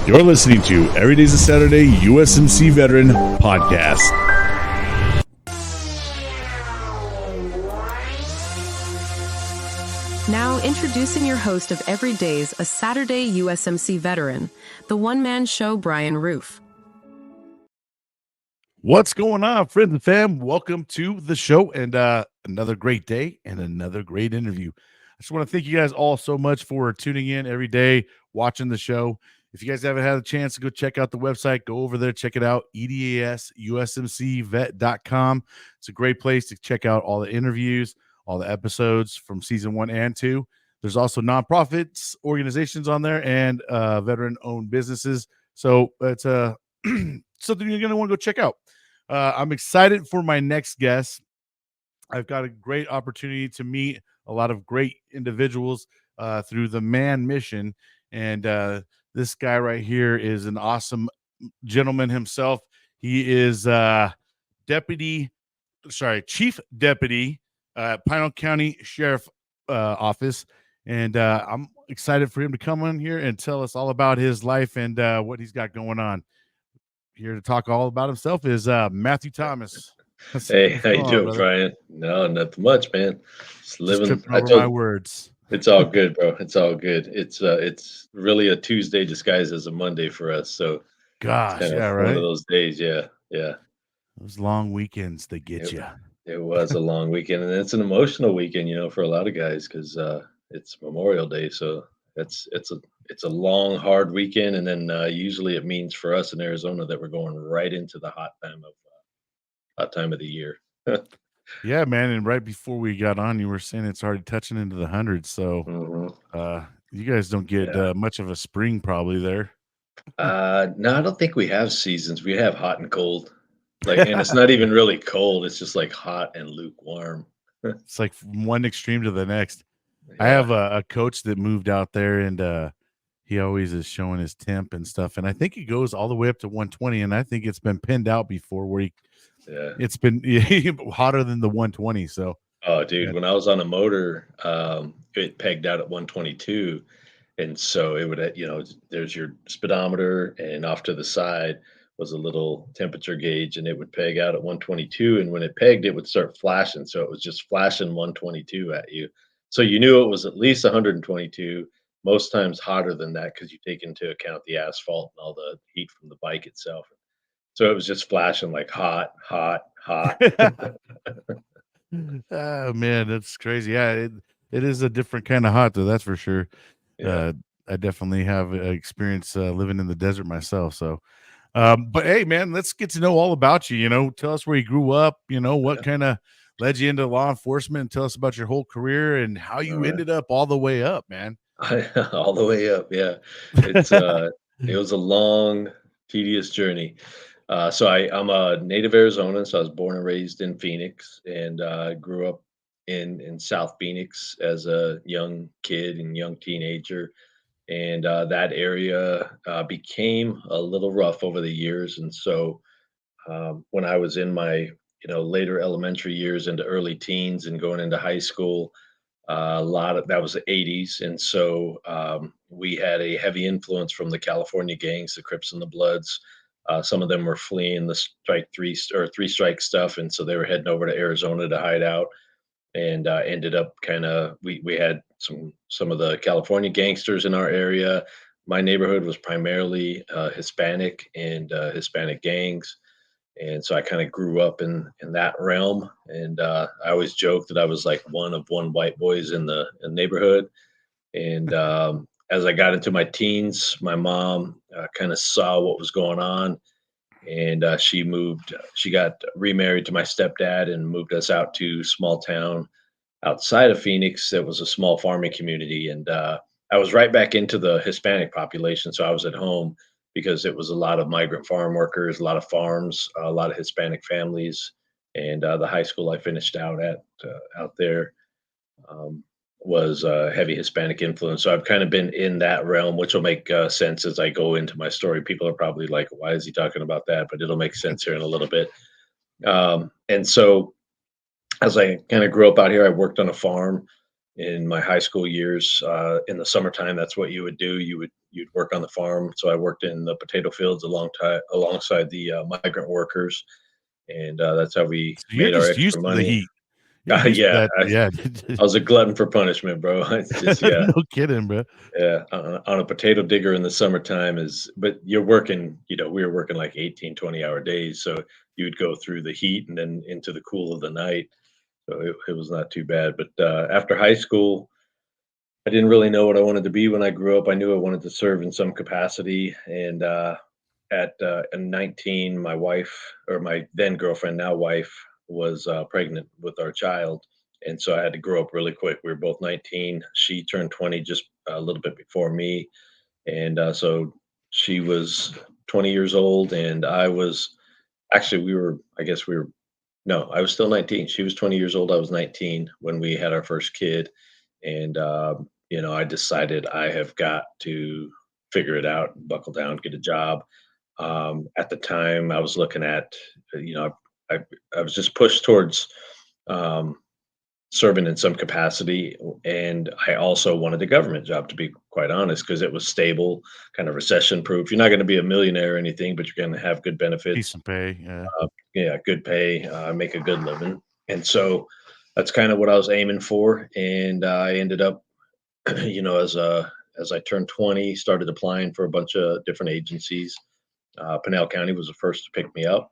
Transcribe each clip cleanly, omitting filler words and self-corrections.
You're listening to Every Day's a Saturday USMC Veteran Podcast. Now introducing your host of Every Day's a Saturday USMC Veteran, the one-man show, Bryan Roof. What's going on, friends and fam? Welcome to the show and another great day and another great interview. I just want to thank you guys all so much for tuning in every day, watching the show. If you guys haven't had a chance to go check out the website, go over there, check it out, edasUSMCvet.com. It's a great place to check out all the interviews, all the episodes from season 1 and 2. There's also nonprofits, organizations on there, and veteran-owned businesses. So it's something you're going to want to go check out. I'm excited for my next guest. I've got a great opportunity to meet a lot of great individuals through the MAN mission. And this guy right here is an awesome gentleman himself. He is Chief Deputy Pinal County Sherriff Office. And I'm excited for him to come on here and tell us all about his life and what he's got going on. Here to talk all about himself is Matthew Thomas. Hey, how you doing, Bryan? No, nothing much, man. Just living. My words. It's all good, bro. It's all good. It's really a Tuesday disguised as a Monday for us. So, gosh, yeah, right. One of those days, yeah. Those long weekends, they get you. It was a long weekend, and it's an emotional weekend, for a lot of guys because it's Memorial Day. So it's a long, hard weekend, and then usually it means for us in Arizona that we're going right into the hot time of the year. Yeah, man. And right before we got on, you were saying it's already touching into the hundreds. So you guys don't get much of a spring probably there. No, I don't think we have seasons. We have hot and cold. And it's not even really cold. It's just like hot and lukewarm. It's like from one extreme to the next. Yeah. I have a coach that moved out there, and he always is showing his temp and stuff. And I think it goes all the way up to 120. And I think it's been pinned out before where it's been hotter than the 120. So, oh, dude, when I was on a motor, it pegged out at 122. And so it would, there's your speedometer, and off to the side was a little temperature gauge, and it would peg out at 122. And when it pegged, it would start flashing. So it was just flashing 122 at you. So you knew it was at least 122, most times hotter than that because you take into account the asphalt and all the heat from the bike itself. So it was just flashing like hot. Oh, man, that's crazy. Yeah, it is a different kind of hot, though. That's for sure. Yeah. I definitely have experience living in the desert myself. So, but hey, man, let's get to know all about you. Tell us where you grew up. What kind of led you into law enforcement, and tell us about your whole career and how you ended up all the way up, man. All the way up, yeah. It's it was a long, tedious journey. So I'm a native Arizonan, so I was born and raised in Phoenix, and grew up in South Phoenix as a young kid and young teenager. And that area became a little rough over the years. And so when I was in my later elementary years into early teens and going into high school, a lot of that was the 80s. And so we had a heavy influence from the California gangs, the Crips and the Bloods. Some of them were fleeing the three strike stuff, and so they were heading over to Arizona to hide out, and ended up we had some of the California gangsters in our area. My neighborhood was primarily Hispanic and Hispanic gangs, and so I kind of grew up in that realm. And I always joke that I was like one of one white boys in the neighborhood. And as I got into my teens, my mom kind of saw what was going on, and she got remarried to my stepdad and moved us out to small town outside of Phoenix. That was a small farming community. And I was right back into the Hispanic population. So I was at home because it was a lot of migrant farm workers, a lot of farms, a lot of Hispanic families. And the high school I finished out there was heavy Hispanic influence. So I've kind of been in that realm, which will make sense as I go into my story. People are probably like, why is he talking about that? But it'll make sense here in a little bit. And so as I kind of grew up out here, I worked on a farm in my high school years. In the summertime, that's what you would do. You'd work on the farm. So I worked in the potato fields alongside the migrant workers, and that's how we So you're made our just extra used to the money. heat. You're used to Yeah, that. Yeah. I was a glutton for punishment, bro. It's just yeah. No kidding, bro. Yeah, on a potato digger in the summertime is but you're working, we were working like 18, 20-hour days, so you'd go through the heat and then into the cool of the night, so it was not too bad, but, after high school, I didn't really know what I wanted to be when I grew up. I knew I wanted to serve in some capacity, and, in 19, my wife or my then girlfriend, now wife, was, pregnant with our child, and so I had to grow up really quick. We were both 19. She turned 20 just a little bit before me, and, so she was 20 years old, and I was actually, I guess we were no, I was still 19. She was 20 years old, I was 19 when we had our first kid, and, I decided I have got to figure it out, buckle down, get a job. At the time, I was looking at, I I was just pushed towards, um, serving in some capacity, and I also wanted a government job, to be quite honest, because it was stable, kind of recession proof. You're not gonna be a millionaire or anything, but you're gonna have good benefits, Decent pay. Yeah. yeah, good pay, make a good living, and so that's kind of what I was aiming for, and I ended up, as I turned 20, started applying for a bunch of different agencies. Pinal County was the first to pick me up,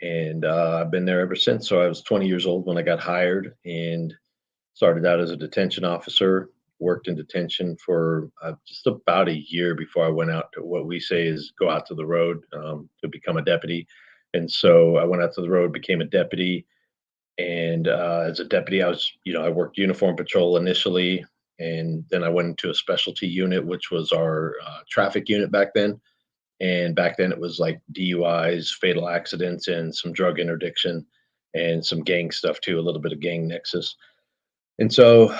and I've been there ever since. So I was 20 years old when I got hired, and started out as a detention officer. Worked in detention for just about a year before I went out to what we say is go out to the road to become a deputy. And so I went out to the road, became a deputy, and as a deputy, I worked uniform patrol initially, and then I went into a specialty unit, which was our traffic unit back then. And back then, it was like DUIs, fatal accidents, and some drug interdiction, and some gang stuff too, a little bit of gang nexus. And so,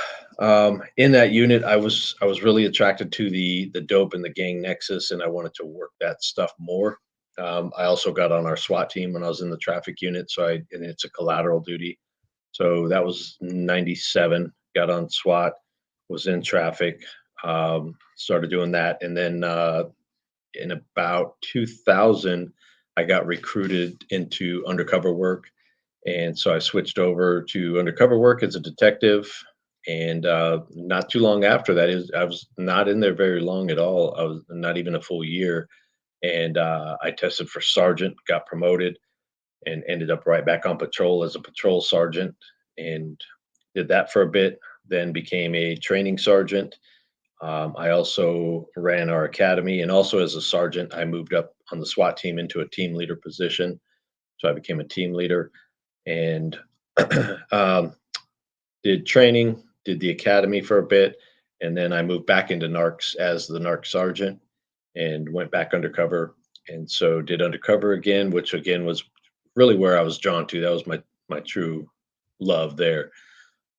in that unit, I was really attracted to the dope and the gang nexus, and I wanted to work that stuff more. I also got on our SWAT team when I was in the traffic unit, and it's a collateral duty. So that was 97. Got on SWAT, was in traffic, started doing that, and then in about 2000, I got recruited into undercover work, and so I switched over to undercover work as a detective. And not too long after that is I was not in there very long at all. I was not even a full year, and I tested for sergeant, got promoted, and ended up right back on patrol as a patrol sergeant, and did that for a bit. Then became a training sergeant. I also ran our academy, and also as a sergeant, I moved up on the SWAT team into a team leader position. So I became a team leader, and um, did training, did the academy for a bit, and then I moved back into narcs as the narc sergeant, and went back undercover, and so did undercover again, which again was really where I was drawn to. That was my true love there.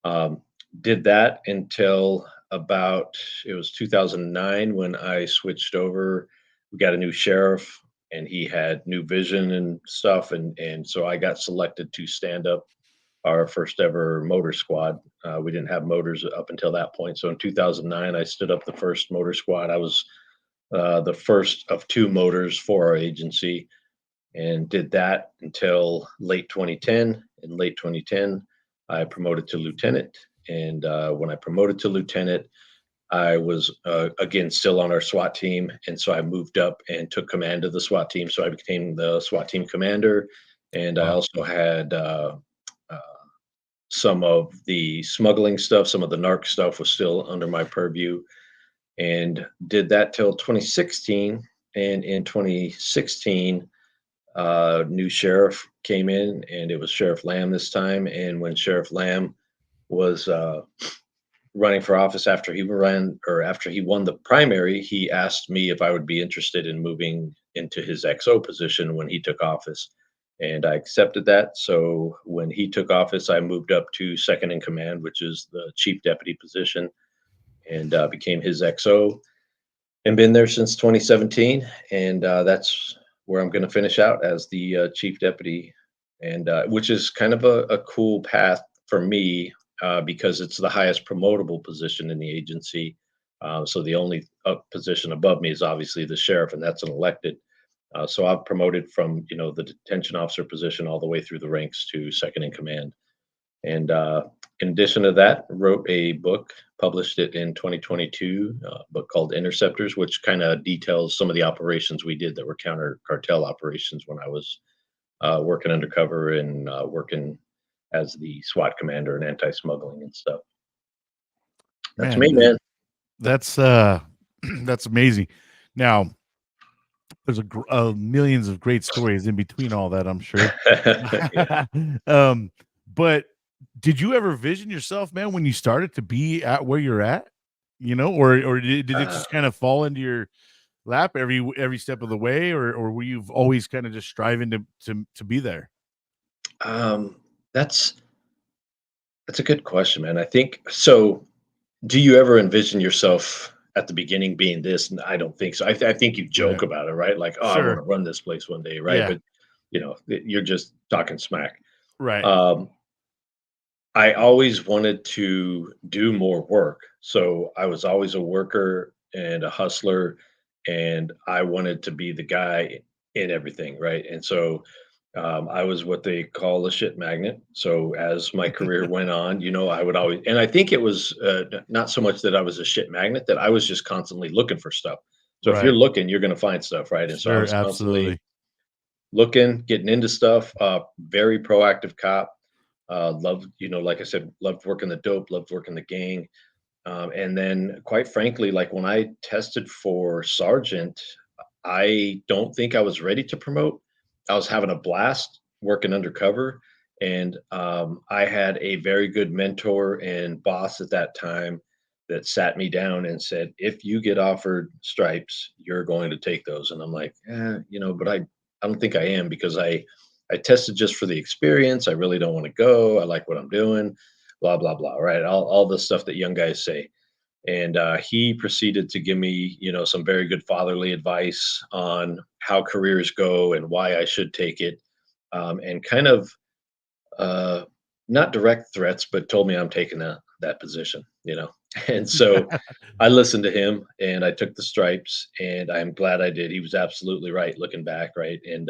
Um, did that until about it was 2009 when I switched over. We got a new sheriff, and he had new vision and stuff, and so I got selected to stand up our first ever motor squad. We didn't have motors up until that point. So in 2009, I stood up the first motor squad. I was the first of two motors for our agency, and did that until late 2010. In late 2010, I promoted to lieutenant. And when I promoted to lieutenant, I was again still on our SWAT team, and so I moved up and took command of the SWAT team. So I became the SWAT team commander, and I Wow. also had uh, some of the smuggling stuff, some of the narc stuff was still under my purview, and did that till 2016. And in 2016, new sheriff came in, and it was Sheriff Lamb this time. And when Sheriff Lamb was running for office after he won the primary, he asked me if I would be interested in moving into his XO position when he took office. And I accepted that. So when he took office, I moved up to second in command, which is the chief deputy position, and became his XO, and been there since 2017. And that's where I'm going to finish out as the chief deputy, and which is kind of a cool path for me. because it's the highest promotable position in the agency. So the only position above me is obviously the sheriff, and that's an elected. So I've promoted from the detention officer position all the way through the ranks to second in command. And in addition to that, wrote a book, published it in 2022, a book called Interceptors, which kind of details some of the operations we did that were counter cartel operations when I was working undercover and working as the SWAT commander and anti-smuggling and stuff. That's me, Man, man. that's that's amazing. Now, there's millions of great stories in between all that, I'm sure. Yeah. um, but did you ever vision yourself, man, when you started to be at where you're at? Or did it Uh, just kind of fall into your lap every step of the way, or were you always kind of just striving to be there? um, that's that's a good question, man. I think so. Do you ever envision yourself at the beginning being this? And I don't think so. I think you joke Right. about it, right? Like, oh, I want Sure. to run this place one day, right? Yeah. But you're just talking smack. Right. Um, I always wanted to do more work. So I was always a worker and a hustler, and I wanted to be the guy in everything, right? And so I was what they call a shit magnet. So as my career went on, I would always, and I think it was not so much that I was a shit magnet, that I was just constantly looking for stuff. So if you're Right. looking, you're going to find stuff, right? And so I Sure. was constantly Absolutely. looking, getting into stuff. Very proactive cop. Loved, like I said, loved working the dope, loved working the gang. And then, quite frankly, like when I tested for sergeant, I don't think I was ready to promote. I was having a blast working undercover. And I had a very good mentor and boss at that time that sat me down and said, if you get offered stripes, you're going to take those. And I'm like, but I don't think I am, because I tested just for the experience. I really don't want to go. I like what I'm doing, blah, blah, blah. Right. All the stuff that young guys say. And he proceeded to give me, some very good fatherly advice on how careers go and why I should take it, and kind of uh, not direct threats, but told me I'm taking that position. And so I listened to him and I took the stripes, and I'm glad I did. He was absolutely right, looking back, right? And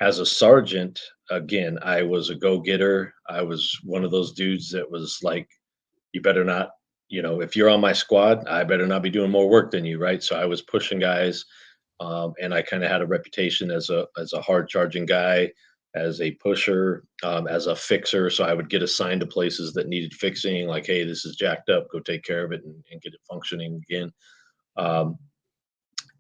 as a sergeant, again, I was a go getter. I was one of those dudes that was like, you better not, if you're on my squad, I better not be doing more work than you, right? So I was pushing guys, and I kind of had a reputation as a hard charging guy, as a pusher, as a fixer. So I would get assigned to places that needed fixing, like, hey, this is jacked up, go take care of it and get it functioning again. Um,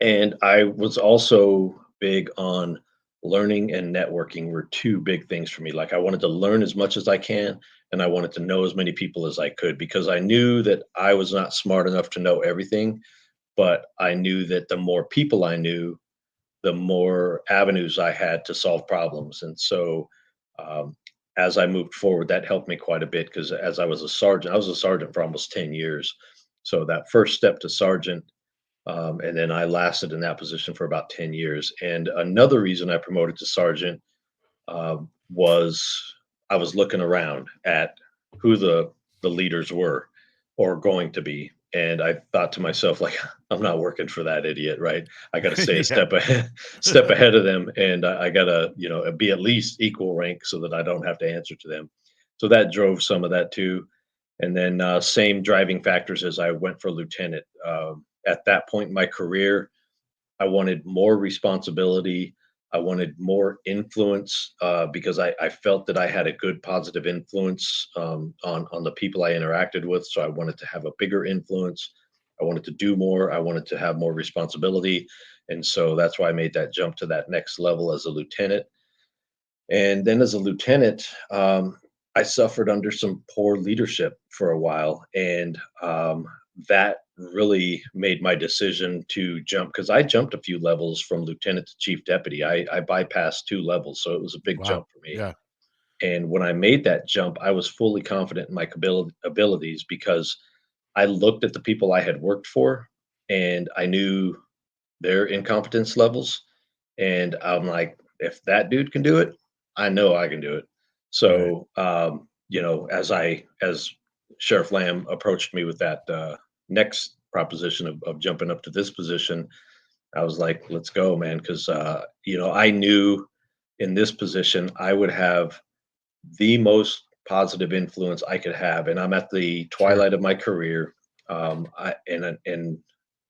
and I was also big on learning and networking were two big things for me. Like I wanted to learn as much as I can, and I wanted to know as many people as I could, because I knew that I was not smart enough to know everything, but I knew that the more people I knew, the more avenues I had to solve problems. And so um, as I moved forward, that helped me quite a bit, because as I was a sergeant for almost 10 years. So that first step to sergeant, and then I lasted in that position for about 10 years. And another reason I promoted to sergeant was I was looking around at who the leaders were or going to be. And I thought to myself, like, I'm not working for that idiot, right? I got to stay a Yeah. step ahead, step ahead of them, and I got to, be at least equal rank so that I don't have to answer to them. So that drove some of that too. And then same driving factors as I went for lieutenant. At that point in my career, I wanted more responsibility. I wanted more influence, because I felt that I had a good positive influence on the people I interacted with. So I wanted to have a bigger influence. I wanted to do more. I wanted to have more responsibility. And so that's why I made that jump to that next level as a lieutenant. And then as a lieutenant, I suffered under some poor leadership for a while. And that really made my decision to jump, because I jumped a few levels from lieutenant to chief deputy. I bypassed 2 levels. So it was a big Wow. jump for me. Yeah. And when I made that jump, I was fully confident in my abilities, because I looked at the people I had worked for and I knew their incompetence levels. And I'm like, if that dude can do it, I know I can do it. Right. So as Sheriff Lamb approached me with that next proposition of jumping up to this position, I was like, let's go, man. Because, I knew in this position, I would have the most positive influence I could have. And I'm at the Sure. twilight of my career. And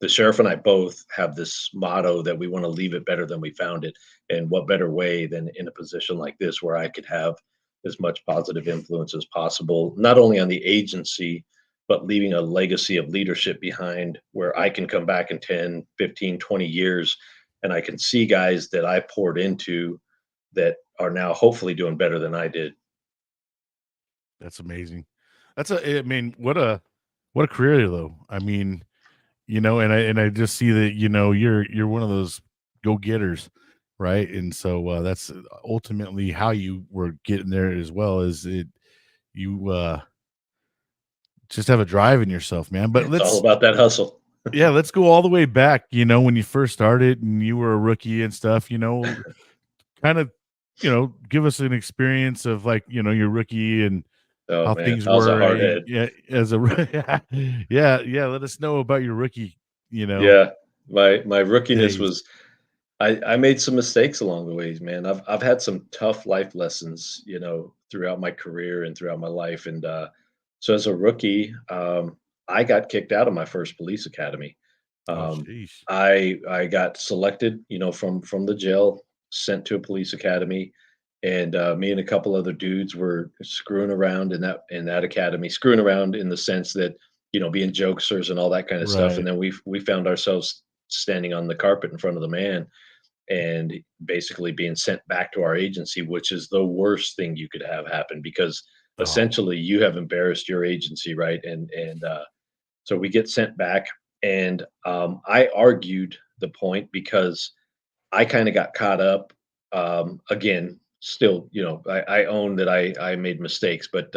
the sheriff and I both have this motto that we want to leave it better than we found it. And what better way than in a position like this where I could have as much positive influence as possible, not only on the agency, but leaving a legacy of leadership behind where I can come back in 10, 15, 20 years and I can see guys that I poured into that are now hopefully doing better than I did. That's amazing. I mean, what a career though. I mean, and I just see that, you're one of those go-getters, right? And so that's ultimately how you were getting there as well as you just have a drive in yourself, man. But It's all about that hustle. let's go all the way back, when you first started and you were a rookie and stuff, kind of, give us an experience of like, your rookie and Oh how man, things I was a were. hard head. Yeah, as a yeah, let us know about your rookie, Yeah, my rookiness days. was I made some mistakes along the ways, man. I've had some tough life lessons, throughout my career and throughout my life. And so as a rookie, I got kicked out of my first police academy. Oh, Um, sheesh. I got selected, from the jail, sent to a police academy, and me and a couple other dudes were screwing around in that academy, screwing around in the sense that being jokesters and all that kind of stuff. And Right. then we found ourselves standing on the carpet in front of the man and basically being sent back to our agency, which is the worst thing you could have happen because Oh, essentially you have embarrassed your agency, right? And so we get sent back, and I argued the point because I kind of got caught up. Again, still, I own that I made mistakes, but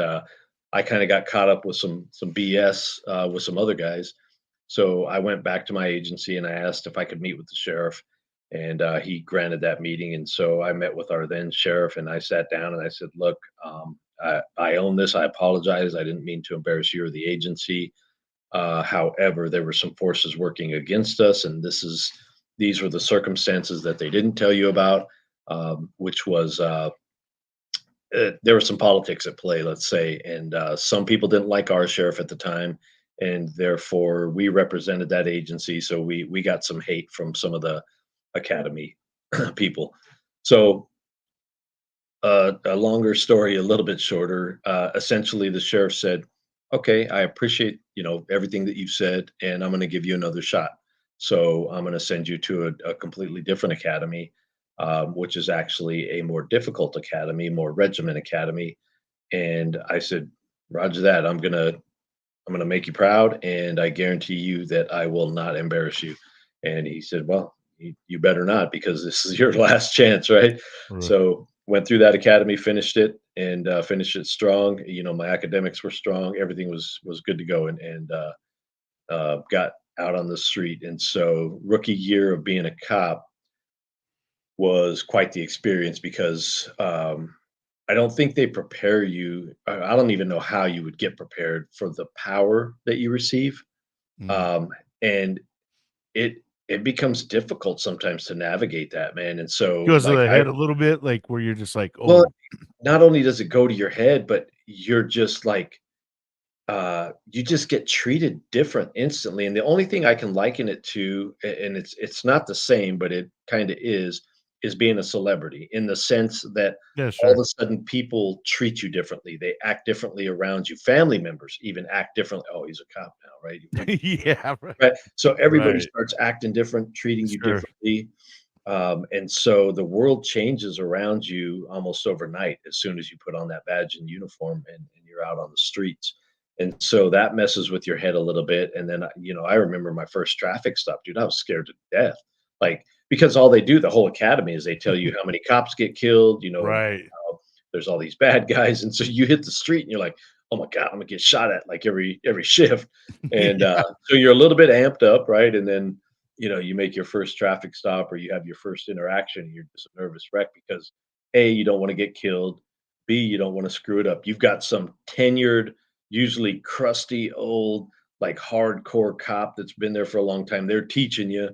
I kind of got caught up with some BS with some other guys. So I went back to my agency and I asked if I could meet with the sheriff, and he granted that meeting. And so I met with our then sheriff, and I sat down and I said, "Look, I own this. I apologize. I didn't mean to embarrass you or the agency. However, there were some forces working against us, and these were the circumstances that they didn't tell you about, which was there was some politics at play, let's say, and some people didn't like our sheriff at the time, and therefore we represented that agency, so we got some hate from some of the academy people. So a longer story, a little bit shorter. Essentially, the sheriff said, "Okay, I appreciate everything that you've said, and I'm going to give you another shot. So I'm going to send you to a completely different academy, which is actually a more difficult academy, more regiment academy." And I said, "Roger that. I'm gonna make you proud, and I guarantee you that I will not embarrass you." And he said, "Well, you better not because this is your last chance, right?" right. So went through that academy, finished it, and finished it strong. My academics were strong. Everything was good to go, and got out on the street. And so rookie year of being a cop was quite the experience because I don't think they prepare you. I don't even know how you would get prepared for the power that you receive, Mm. um, and it it becomes difficult sometimes to navigate that, man. And so, Goes to like, the head a little bit, like where you're just like, well, oh, not only does it go to your head, but you're just like you just get treated different instantly. And the only thing I can liken it to, and it's not the same, but it kind of is being a celebrity in the sense that yeah, all of sure. a sudden people treat you differently. They act differently around you. Family members even act differently. Oh, he's a cop now, right? Yeah, right. Right. So everybody Right. starts acting different, treating you Sure. differently. And so the world changes around you almost overnight as soon as you put on that badge and uniform and you're out on the streets. And so that messes with your head a little bit. And then, I remember my first traffic stop, dude, I was scared to death. Like, because all they do, the whole academy, is they tell you how many cops get killed, Right. there's all these bad guys. And so you hit the street and you're like, oh my God, I'm gonna get shot at like every shift. And Yeah. so you're a little bit amped up, right? And then you make your first traffic stop or you have your first interaction, and you're just a nervous wreck because A, you don't want to get killed. B, you don't want to screw it up. You've got some tenured, usually crusty old, like hardcore cop that's been there for a long time. They're teaching you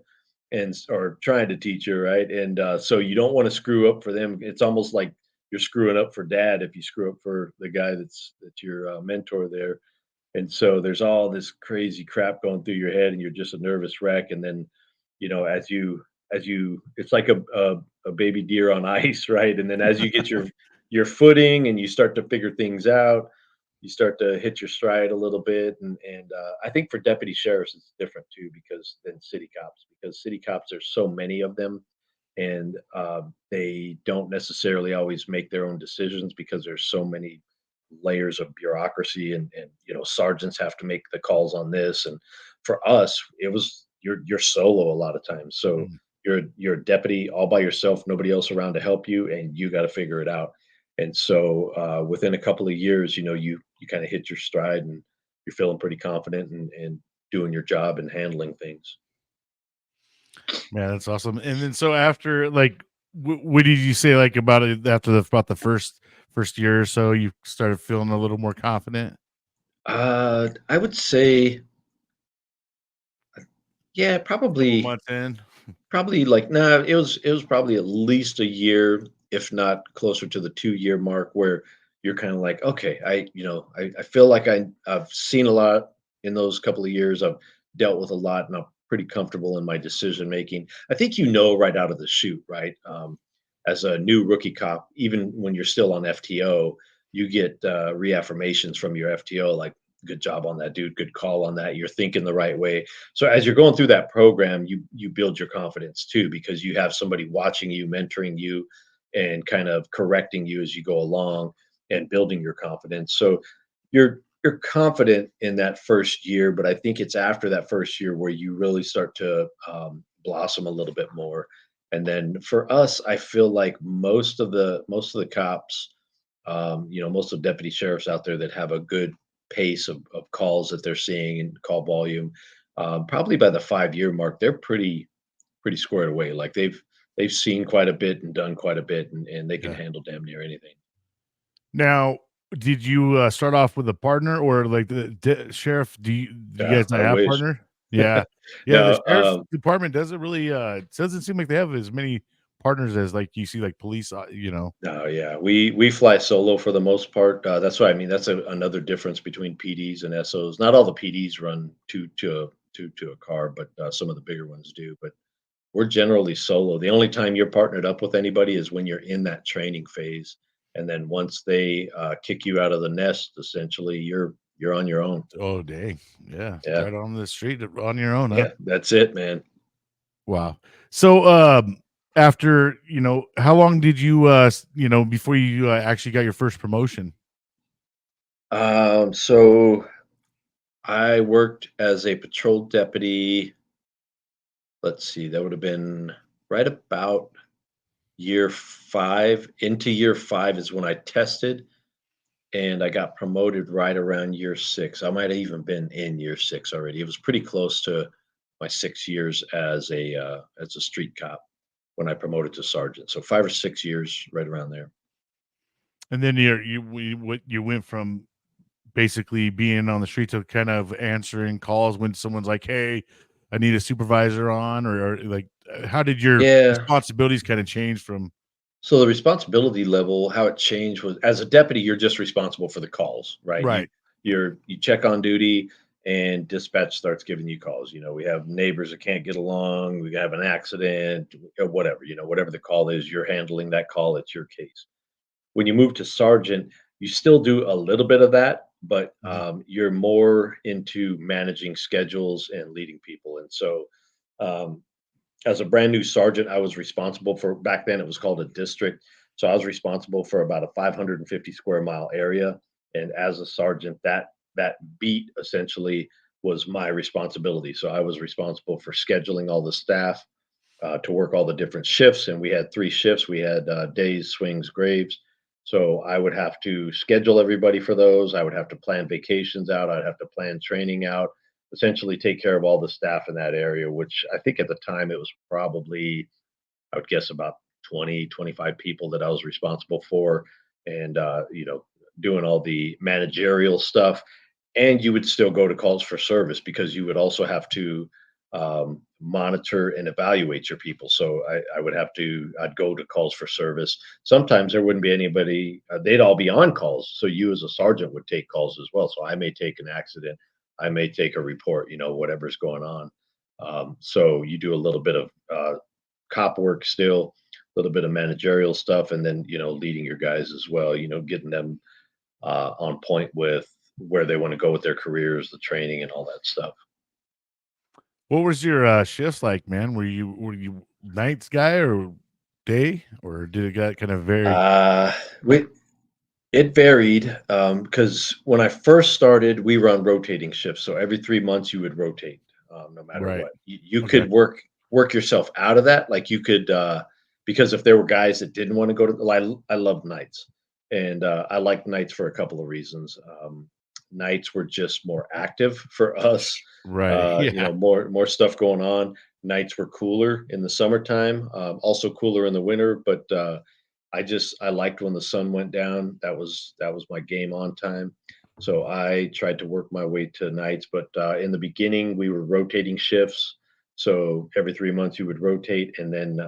or trying to teach you, right? And so you don't want to screw up for them. It's almost like you're screwing up for dad if you screw up for the guy that's your mentor there. And so there's all this crazy crap going through your head, and you're just a nervous wreck. And then, as you, it's like a baby deer on ice, right? And then as you get your footing and you start to figure things out, you start to hit your stride a little bit. And I think for deputy sheriffs, it's different too, because city cops, there's so many of them, and they don't necessarily always make their own decisions because there's so many layers of bureaucracy, and sergeants have to make the calls on this. And for us, it was you're solo a lot of times, so Mm. you're a deputy all by yourself, nobody else around to help you, and you got to figure it out. And so within a couple of years, you kind of hit your stride, and you're feeling pretty confident, and doing your job and handling things. Man, that's awesome. And then so after like what did you say like about it after about the first year or so you started feeling a little more confident? I would say, yeah, A couple probably. months in? Probably like no, it was probably at least a year, if not closer to the 2-year mark, where you're kind of like, okay, I feel like I've seen a lot in those couple of years. I've dealt with a lot, and I'm pretty comfortable in my decision making. I think right out of the chute, right? As a new rookie cop, even when you're still on FTO, you get reaffirmations from your FTO, like, good job on that, dude. Good call on that. You're thinking the right way. So as you're going through that program, you build your confidence too, because you have somebody watching you, mentoring you, and kind of correcting you as you go along, and building your confidence. So you're confident in that first year, but I think it's after that first year where you really start to blossom a little bit more. And then for us, I feel like most of the cops, most of the deputy sheriffs out there that have a good pace of calls that they're seeing and call volume, probably by the 5-year mark, they're pretty squared away. Like they've seen quite a bit and done quite a bit, and they can Yeah. handle damn near anything. Now, did you start off with a partner or like sheriff? Do you Yeah, guys not I have a wish. partner? Yeah. Yeah, the No, sheriff's department doesn't really it doesn't seem like they have as many partners as like you see like police, no, yeah, we fly solo for the most part. That's what I mean. That's another difference between PDs and SOs. Not all the PDs run to a car, but some of the bigger ones do. But we're generally solo. The only time you're partnered up with anybody is when you're in that training phase, and then once they kick you out of the nest, essentially, you're on your own. Oh, dang. Yeah, Yeah, right on the street on your own, huh? yeah, that's it, man. Wow. So, after, how long did you, before you actually got your first promotion? So I worked as a patrol deputy. Let's see, that would have been right about year 5. Into year 5 is when I tested, and I got promoted right around year 6. I might have even been in year 6 already. It was pretty close to my 6 years as a street cop when I promoted to sergeant. So 5 or 6 years, right around there. And then you went from basically being on the street to kind of answering calls when someone's like, "Hey, I need a supervisor on," or like, how did your Yeah. responsibilities kind of change from? So the responsibility level, how it changed was, as a deputy, you're just responsible for the calls, right? You Right. you check on duty, and dispatch starts giving you calls. We have neighbors that can't get along, we have an accident, or whatever, whatever the call is, you're handling that call, it's your case. When you move to sergeant, you still do a little bit of that, but Mhm. you're more into managing schedules and leading people. And so, um, as a brand new sergeant, I was responsible for, back then it was called a district. So I was responsible for about a 550 square mile area. And as a sergeant, that beat essentially was my responsibility. So I was responsible for scheduling all the staff to work all the different shifts. And we had 3 shifts. We had days, swings, graves. So I would have to schedule everybody for those. I would have to plan vacations out. I'd have to plan training out, essentially take care of all the staff in that area, which I think at the time it was probably, I would guess, about 20, 25 people that I was responsible for. and doing all the managerial stuff, and you would still go to calls for service because you would also have to monitor and evaluate your people. So I would have to, I'd go to calls for service. Sometimes there wouldn't be anybody, they'd all be on calls. So you as a sergeant would take calls as well. So I may take an accident, I may take a report, whatever's going on. So you do a little bit of cop work still, a little bit of managerial stuff, and then, leading your guys as well, getting them on point with where they want to go with their careers, the training, and all that stuff. What was your shifts like, man? Were you nights guy or day, or did it got kind of vary? Uh, we It varied because when I first started, we run rotating shifts. So every 3 months, you would rotate, no matter Right. what. You Okay. could work yourself out of that. Like you could, because if there were guys that didn't want to go to, I love nights, and I like nights for a couple of reasons. Nights were just more active for us. Right. Yeah. More stuff going on. Nights were cooler in the summertime, also cooler in the winter, but I liked when the sun went down. That was my game on time. So I tried to work my way to nights, but in the beginning we were rotating shifts. So every 3 months you would rotate, and then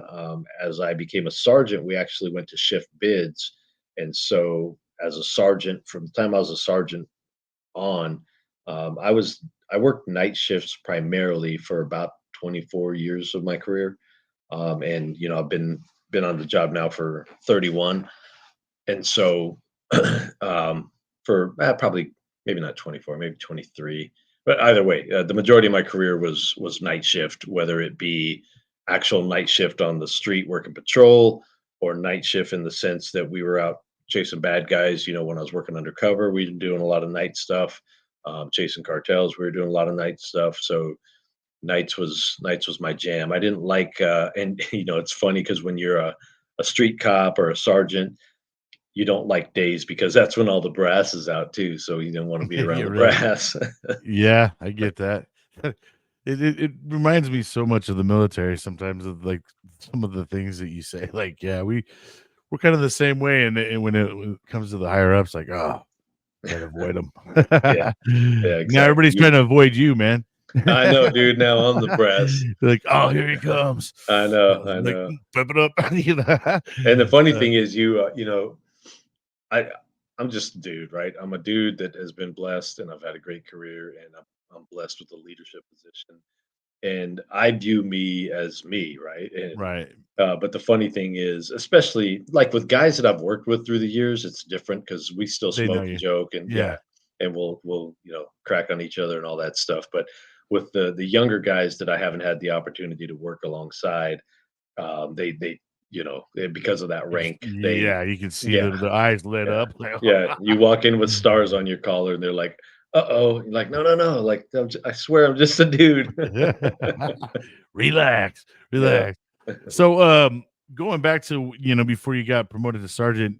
as I became a sergeant, we actually went to shift bids. And so as a sergeant, from the time I was a sergeant on, I worked night shifts primarily for about 24 years of my career, and I've been on the job now for 31, and so for probably maybe not 24, maybe 23, but either way, the majority of my career was night shift, whether it be actual night shift on the street working patrol, or night shift in the sense that we were out chasing bad guys. When I was working undercover, we were doing a lot of night stuff. Chasing cartels, we were doing a lot of night stuff. So nights was my jam. I didn't like, and it's funny because when you're a street cop or a sergeant, you don't like days because that's when all the brass is out too. So you don't want to be around Yeah. the Right. brass. Yeah, I get that. It reminds me so much of the military sometimes, of like some of the things that you say. Like, yeah, we're kind of the same way, and when it comes to the higher ups, like, oh, try to avoid them. Yeah, yeah, Now exactly. everybody's trying to avoid you, man. I know, dude. Now I'm the brass. They're like, oh, here he comes. I know, I I'm like, know. pep it up. And the funny Uh, thing is, I I'm just a dude, right? I'm a dude that has been blessed, and I've had a great career, and I'm blessed with a leadership position, and I view me as me, right? And right. but the funny thing is, especially like with guys that I've worked with through the years, it's different because we still They know smoke and you. joke, and yeah, Yeah. and we'll crack on each other and all that stuff. But with the younger guys that I haven't had the opportunity to work alongside, because of that rank, Yeah, you can see yeah, the eyes lit yeah, up. Like, yeah. You walk in with stars on your collar, and they're like, "Uh oh," like, "No, no, no!" Like, I swear, I'm just a dude. Relax, Yeah. relax. So, going back to, before you got promoted to sergeant,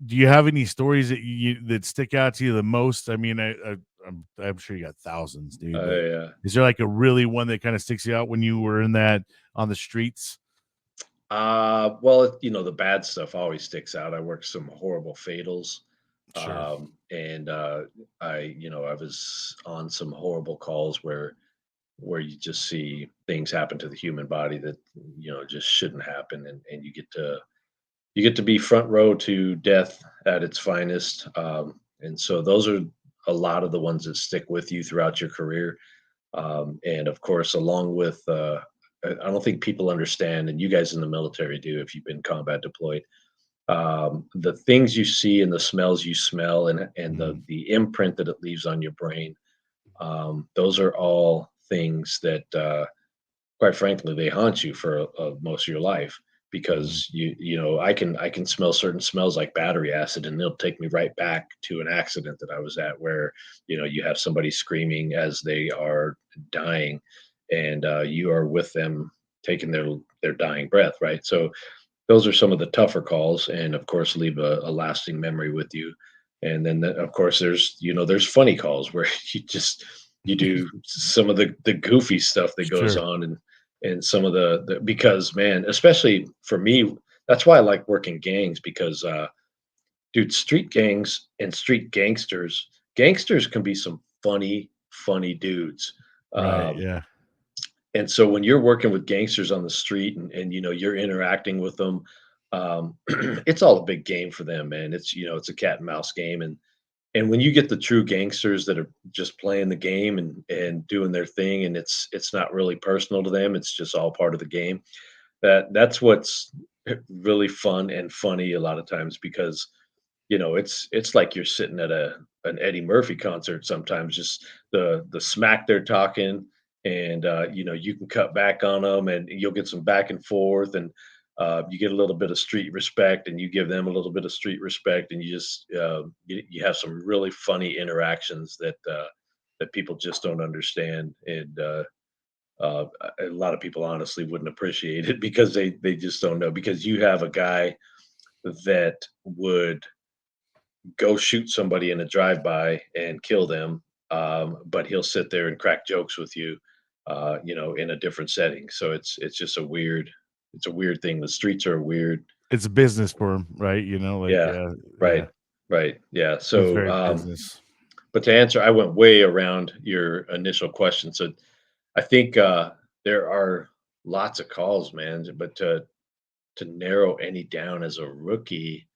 do you have any stories that stick out to you the most? I mean, I'm sure you got thousands, dude, but Yeah. is there like a really one that kind of sticks you out when you were in that on the streets? Well, the bad stuff always sticks out. I worked some horrible fatals, Sure. and I was on some horrible calls where you just see things happen to the human body that just shouldn't happen, and you get to be front row to death at its finest. And so those are a lot of the ones that stick with you throughout your career. And of course, along with, I don't think people understand, and you guys in the military do if you've been combat deployed, the things you see and the smells you smell, and the Mhm. the imprint that it leaves on your brain. Those are all things that, quite frankly, they haunt you for most of your life, Mhm. because I can smell certain smells like battery acid, and they'll take me right back to an accident that I was at, where you have somebody screaming as they are dying, and you are with them taking their dying breath, right? So those are some of the tougher calls, and of course leave a lasting memory with you. And then of course there's funny calls where you do some of the goofy stuff that goes Sure. on, and some of because, man, especially for me, that's why I like working gangs, because Dude, street gangs and street gangsters can be some funny dudes. Right. Um, Yeah. and so when you're working with gangsters on the street and you're interacting with them, it's all a big game for them, man. It's a cat and mouse game. And when you get the true gangsters that are just playing the game and doing their thing, and it's not really personal to them, it's just all part of the game. That's what's really fun and funny a lot of times because it's like you're sitting at an Eddie Murphy concert sometimes, just the smack they're talking, and you can cut back on them, and you'll get some back and forth, and you get a little bit of street respect, and you give them a little bit of street respect, and you have some really funny interactions that people just don't understand, and a lot of people honestly wouldn't appreciate it because they just don't know because you have a guy that would go shoot somebody in a drive-by and kill them, but he'll sit there and crack jokes with you, in a different setting. So it's a weird thing. The streets are weird. It's a business for him, right? Like, Yeah, yeah, right, right, yeah. it's So, very business. but to answer, I went way around your initial question. So I think there are lots of calls, man, but to narrow any down as a rookie,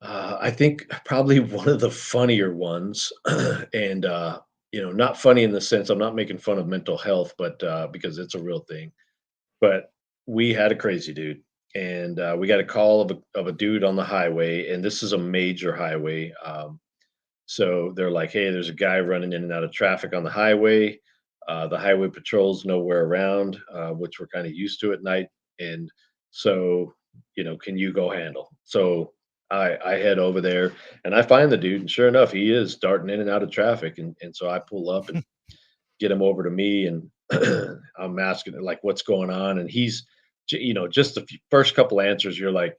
I think probably one of the funnier ones, and not funny in the sense I'm not making fun of mental health, but because it's a real thing. But we had a crazy dude, and we got a call of a dude on the highway, and this is a major highway. So they're like, "Hey, there's a guy running in and out of traffic on the highway. The highway patrol's nowhere around, which we're kind of used to at night, and so can you go handle?" So I head over there and I find the dude, and sure enough, he is darting in and out of traffic, and so I pull up and get him over to me, and I'm asking like, "What's going on?" And just the first couple answers, you're like,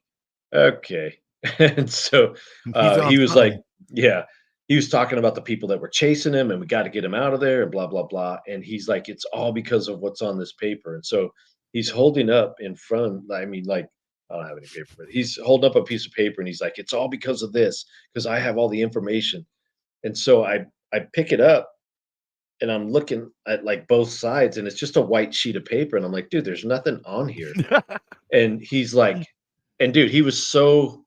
"Okay," and so He's on he was like, something. "Yeah." He was talking about the people that were chasing him, and we got to get him out of there, and blah blah blah. And he's like, "It's all because of what's on this paper." And so he's holding up in front. I mean, like, I don't have any paper, but he's holding up a piece of paper, and he's like, "It's all because of this, because I have all the information." And so I pick it up, and I'm looking at like both sides, and it's just a white sheet of paper, and I'm like, "Dude, there's nothing on here." And he's like, and dude, he was so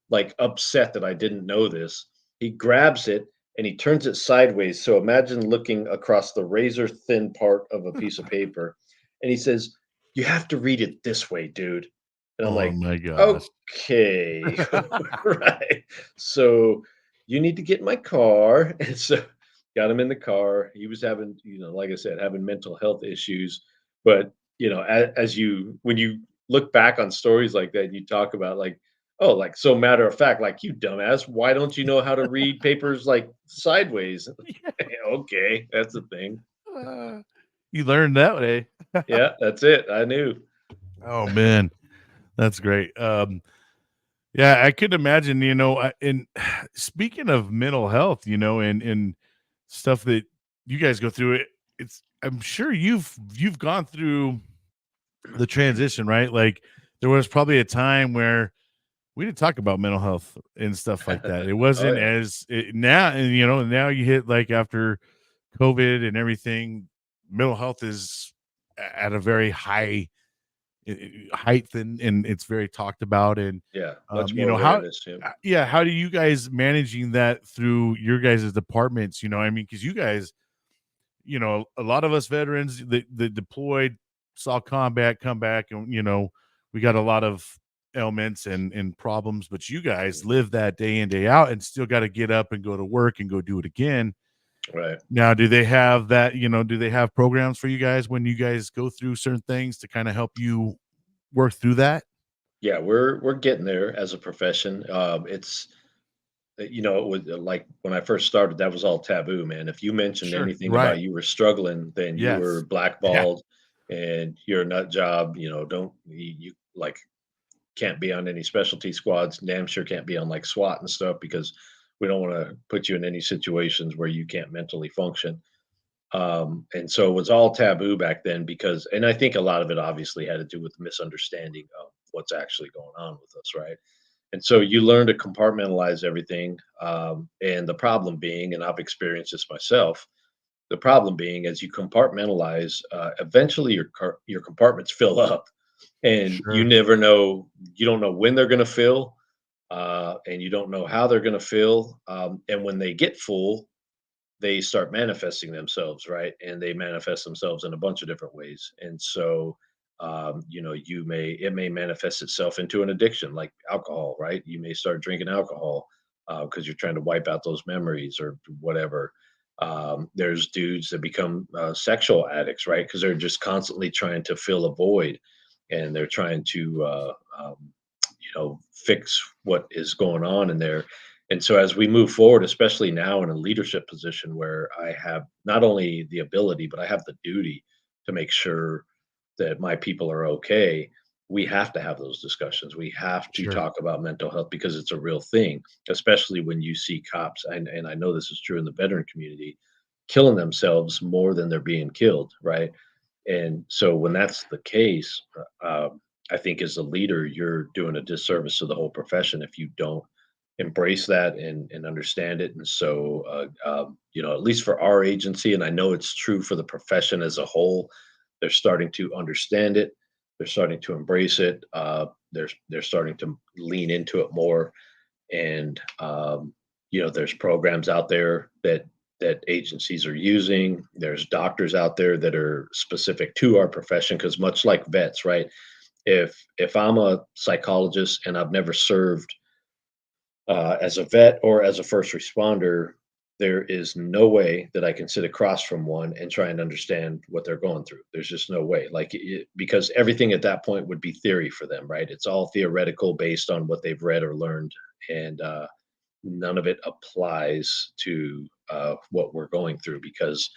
like upset that I didn't know this. He grabs it and he turns it sideways. So imagine looking across the razor thin part of a piece of paper. And he says, "You have to read it this way, dude." And I'm Oh like, my gosh. "Okay." Right. So you need to get in my car. And so got him in the car. He was having, like I said, having mental health issues. But, when you look back on stories like that, you talk about like, oh, like, so matter of fact, like, "You dumbass, why don't you know how to read papers, like, sideways?" "Okay, that's a thing." Uh, you learned that way. Yeah, that's it, I knew. Oh man, that's great. Yeah, I could imagine, and speaking of mental health, and stuff that you guys go through I'm sure you've gone through the transition, right? Like there was probably a time where we didn't talk about mental health and stuff like that. It Oh, wasn't yeah. now, and now you hit like after COVID and everything, mental health is at a very high height, and it's very talked about. And Yeah, much more how awareness, yeah. yeah, how do you guys managing that through your guys' departments? I mean, because you guys, a lot of us veterans that deployed, saw combat, come back, and we got a lot of ailments and problems, but you guys Mhm. live that day in, day out, and still got to get up and go to work and go do it again. Right. Now, do they have that, do they have programs for you guys when you guys go through certain things to kind of help you work through that? Yeah, we're getting there as a profession. It was like when I first started, that was all taboo, man. If you mentioned Sure. anything about Right. you were struggling, then you were Yes. Yeah. blackballed and you're a nut job. Don't you like can't be on any specialty squads. Damn sure can't be on like SWAT and stuff because we don't want to put you in any situations where you can't mentally function. And so it was all taboo back then and I think a lot of it obviously had to do with misunderstanding of what's actually going on with us, right? And so you learn to compartmentalize everything. And the problem being, and I've experienced this myself, the problem being as you compartmentalize, eventually your compartments fill up, and you Sure. never know. You don't know when they're going to fill, and you don't know how they're going to fill. And when they get full, they start manifesting themselves, right? And they manifest themselves in a bunch of different ways. And so, it may manifest itself into an addiction, like alcohol, right? You may start drinking alcohol because you're trying to wipe out those memories or whatever. There's dudes that become sexual addicts, right? Because they're just constantly trying to fill a void, and they're trying to, fix what is going on in there. And so as we move forward, especially now in a leadership position where I have not only the ability, but I have the duty to make sure that my people are okay, we have to have those discussions. We have to Sure. talk about mental health because it's a real thing, especially when you see cops, and I know this is true in the veteran community, killing themselves more than they're being killed, right? And so when that's the case, I think as a leader, you're doing a disservice to the whole profession if you don't embrace that and understand it. And so, at least for our agency, and I know it's true for the profession as a whole, they're starting to understand it. They're starting to embrace it. They're starting to lean into it more. And there's programs out there that agencies are using. There's doctors out there that are specific to our profession because much like vets, right? If I'm a psychologist and I've never served as a vet or as a first responder, there is no way that I can sit across from one and try and understand what they're going through. There's just no way, because everything at that point would be theory for them, right? It's all theoretical based on what they've read or learned, and none of it applies to what we're going through because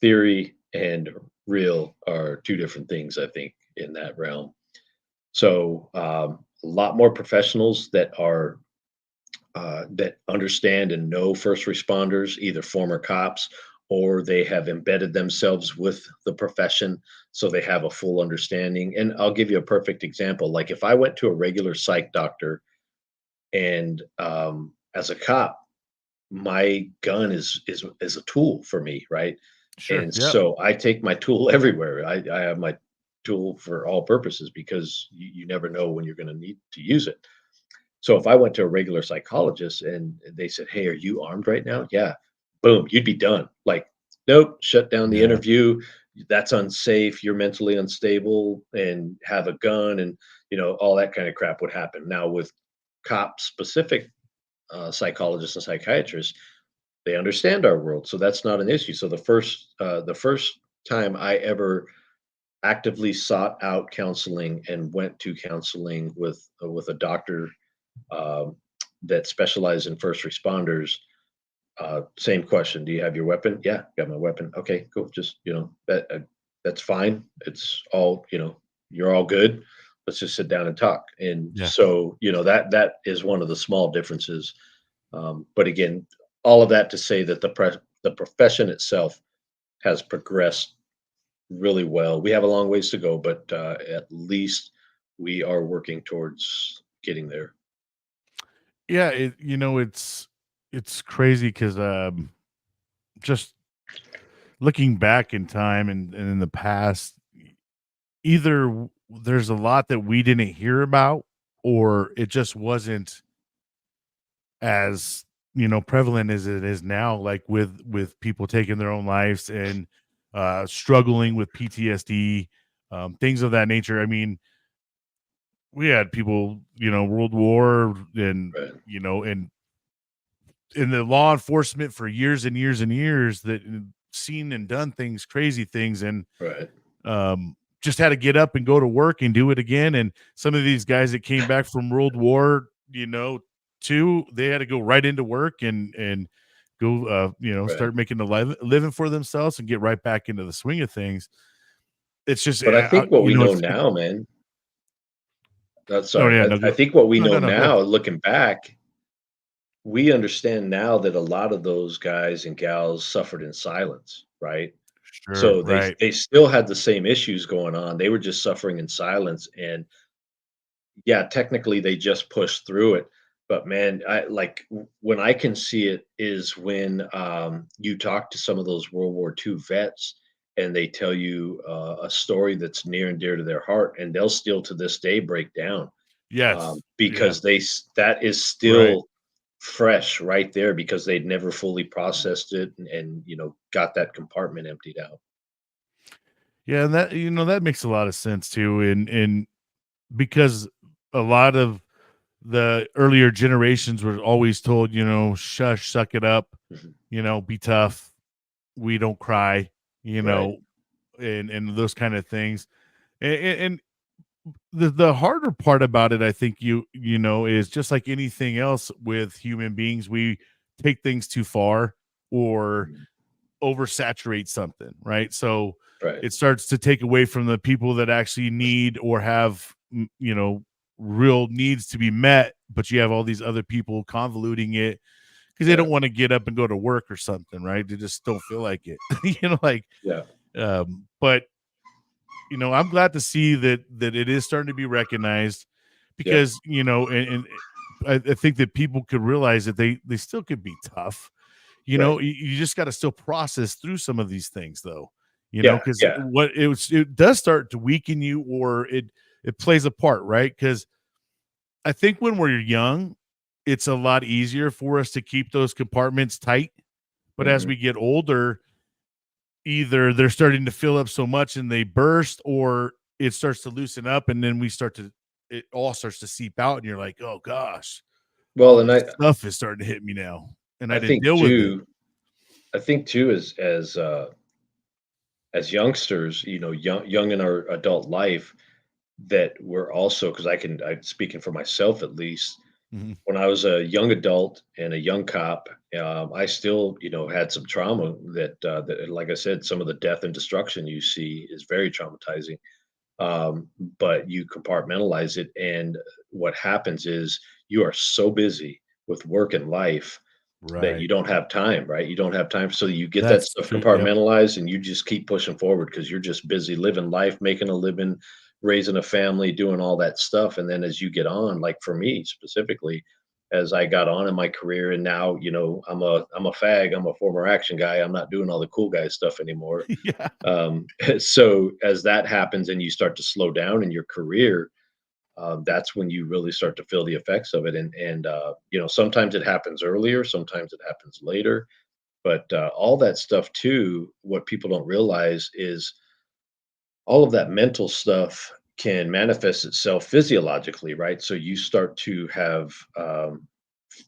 theory and real are two different things, I think, in that realm. So, a lot more professionals that understand and know first responders, either former cops or they have embedded themselves with the profession, so they have a full understanding. And I'll give you a perfect example. Like if I went to a regular psych doctor and as a cop, my gun is a tool for me, right? Sure. And Yep. so I take my tool everywhere. I have my tool for all purposes because you never know when you're going to need to use it. So if I went to a regular psychologist and they said, "Hey, are you armed right now?" Yeah. Boom, you'd be done. Like, nope, shut down the Yeah. interview. That's unsafe. You're mentally unstable and have a gun, and all that kind of crap would happen. Now with cop specific psychologists and psychiatrists, they understand our world, so that's not an issue. So the first time I ever actively sought out counseling and went to counseling with a doctor um, that specialize in first responders. Same question: do you have your weapon? Yeah, got my weapon. Okay, cool. Just that's fine. It's all you're all good. Let's just sit down and talk. And Yeah. so that is one of the small differences. But again, all of that to say that the profession itself has progressed really well. We have a long ways to go, but at least we are working towards getting there. Yeah. It's crazy because just looking back in time and in the past, there's a lot that we didn't hear about, or it just wasn't as prevalent as it is now, like with people taking their own lives and struggling with PTSD, things of that nature. I mean, we had people, World War and Right. and in the law enforcement for years and years and years that seen and done things, crazy things, and Right. just had to get up and go to work and do it again. And some of these guys that came back from World War, two, they had to go right into work and go, Right. start making a living for themselves and get right back into the swing of things. It's just, But I think what we know it's now, man, no, sorry. yeah, I no, I go, think what we no, know no, no, go ahead. now, looking back, we understand now that a lot of those guys and gals suffered in silence, right? Sure, So they right. they still had the same issues going on. They were just suffering in silence, and yeah, technically they just push through it. But man, when I can see it is when you talk to some of those World War II vets and they tell you a story that's near and dear to their heart, and they'll still to this day break down Yes. Yeah. because that is Right. still fresh right there because they'd never fully processed it and got that compartment emptied out. Yeah, and that that makes a lot of sense too, and because a lot of the earlier generations were always told, shush, suck it up, Mhm. be tough, we don't cry, you Right. know, and those kind of things. And the harder part about it, I think is just like anything else with human beings, we take things too far or Mhm. oversaturate something, right? So Right. it starts to take away from the people that actually need or have, real needs to be met, but you have all these other people convoluting it because they Yeah. don't want to get up and go to work or something, right? They just don't feel like it, like, Yeah. but I'm glad to see that it is starting to be recognized Yeah. because, and I think that people could realize that they still could be tough. Right. You just got to still process through some of these things though, Yeah. because Yeah. it does start to weaken you or it plays a part, right? Because I think when we're young, it's a lot easier for us to keep those compartments tight. But as Mhm. we get older, either they're starting to fill up so much and they burst, or it starts to loosen up, and then it all starts to seep out, and you're like, oh gosh, all Well, and this I stuff is starting to hit me now, and I I didn't think deal with it. too I think too as youngsters, young in our adult life, that we're also because I'm speaking for myself at least. Mhm. When I was a young adult and a young cop, I still, had some trauma that, like I said, some of the death and destruction you see is very traumatizing. But you compartmentalize it, and what happens is you are so busy with work and life that you Right. don't have time, right? You don't have time, so you get that That's stuff true. Yep. compartmentalized, and you just keep pushing forward because you're just busy living life, making a living, raising a family, doing all that stuff, and then as you get on, like for me specifically, as I got on in my career, and now I'm a fag, I'm a former action guy, I'm not doing all the cool guy stuff anymore. Yeah. So as that happens, and you start to slow down in your career, that's when you really start to feel the effects of it. And sometimes it happens earlier, sometimes it happens later. But all that stuff too, what people don't realize is all of that mental stuff can manifest itself physiologically, right? So you start to have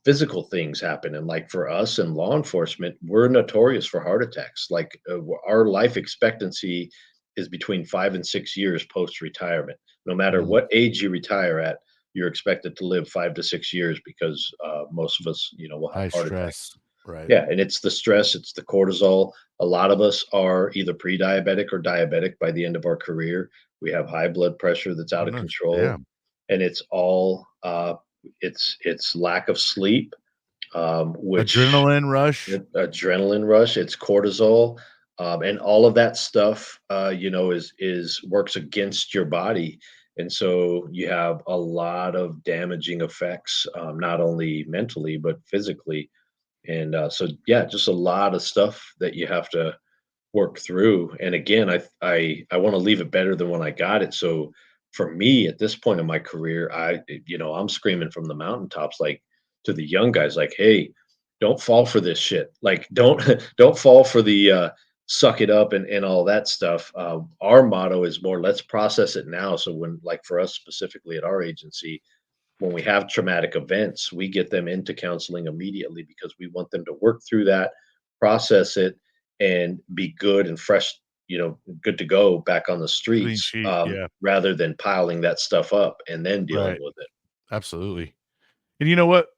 physical things happen. And like for us in law enforcement, we're notorious for heart attacks. Like our life expectancy is between 5 and 6 years post retirement. No matter Mhm. what age you retire at, you're expected to live 5 to 6 years because most of us, will have High heart attacks. stress. Right. Yeah, and it's the stress, it's the cortisol. A lot of us are either pre-diabetic or diabetic by the end of our career. We have high blood pressure that's Oh, out of no. Yeah. control, and it's all it's lack of sleep, which Adrenaline rush. adrenaline rush, it's cortisol, and all of that stuff, is works against your body, and so you have a lot of damaging effects, not only mentally but physically. And so, yeah, just a lot of stuff that you have to work through. And again, I want to leave it better than when I got it. So for me, at this point in my career, I'm screaming from the mountaintops, like to the young guys, like, hey, don't fall for this shit. Like, don't don't fall for the suck it up and all that stuff. Our motto is more, let's process it now. So when, like for us specifically at our agency, when we have traumatic events, we get them into counseling immediately because we want them to work through that, process it, and be good and fresh, good to go back on the Clean streets, sheet. Yeah. rather than piling that stuff up and then dealing Right. with it. Absolutely. And you know what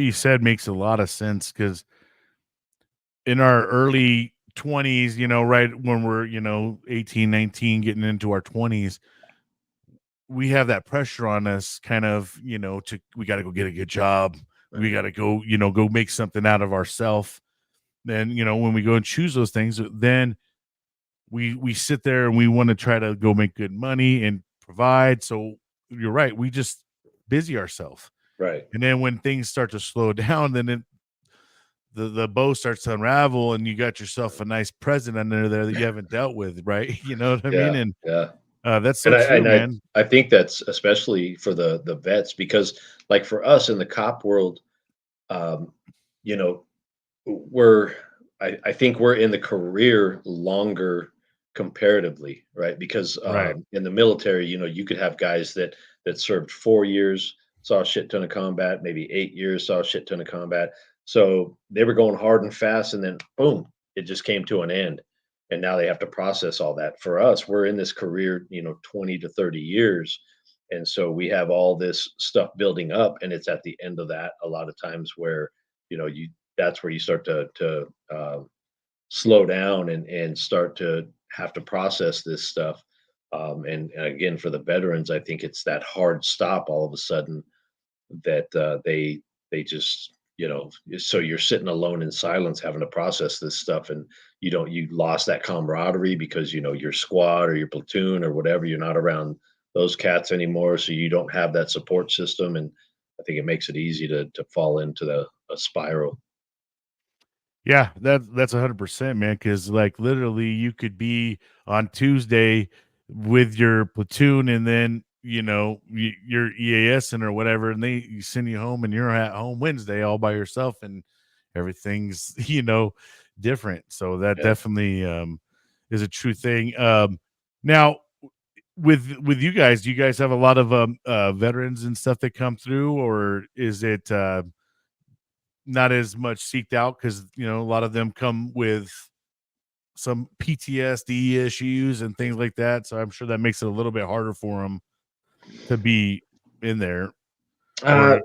you said makes a lot of sense because in our early 20s, right when we're, 18, 19, getting into our 20s, we have that pressure on us kind of, we got to go get a good job. We Right. got to go, go make something out of ourselves. Then, when we go and choose those things, then we sit there and we want to try to go make good money and provide. So you're right. We just busy ourselves. Right. And then when things start to slow down, then the bow starts to unravel, and you got yourself a nice present under there that you haven't dealt with, right? You know what I mean? Yeah. And Yeah. that's so And I true, and I man. I think that's especially for the vets because, like, for us in the cop world, um, you know, we're I think we're in the career longer comparatively, right? Because, Right. in the military, you could have guys that served 4 years, saw a shit ton of combat, maybe 8 years, saw a shit ton of combat. So, they were going hard and fast, and then boom, it just came to an end, and now they have to process all that. For us, we're in this career, 20 to 30 years, and so we have all this stuff building up, and it's at the end of that a lot of times where, you that's where you start to slow down and start to have to process this stuff. And again, for the veterans, I think it's that hard stop all of a sudden that they just so you're sitting alone in silence having to process this stuff, and you lost that camaraderie because your squad or your platoon or whatever, you're not around those cats anymore, so you don't have that support system, and I think it makes it easy to fall into the a spiral. Yeah, that's 100%, man. Because like literally, you could be on Tuesday with your platoon, and then you're EASing or whatever, and they you send you home, and you're at home Wednesday all by yourself, and everything's different. So that Yeah. definitely is a true thing. Now with you guys, do you guys have a lot of veterans and stuff that come through, or is it not as much seeked out because a lot of them come with some PTSD issues and things like that. So I'm sure that makes it a little bit harder for them to be in there. Uh, Or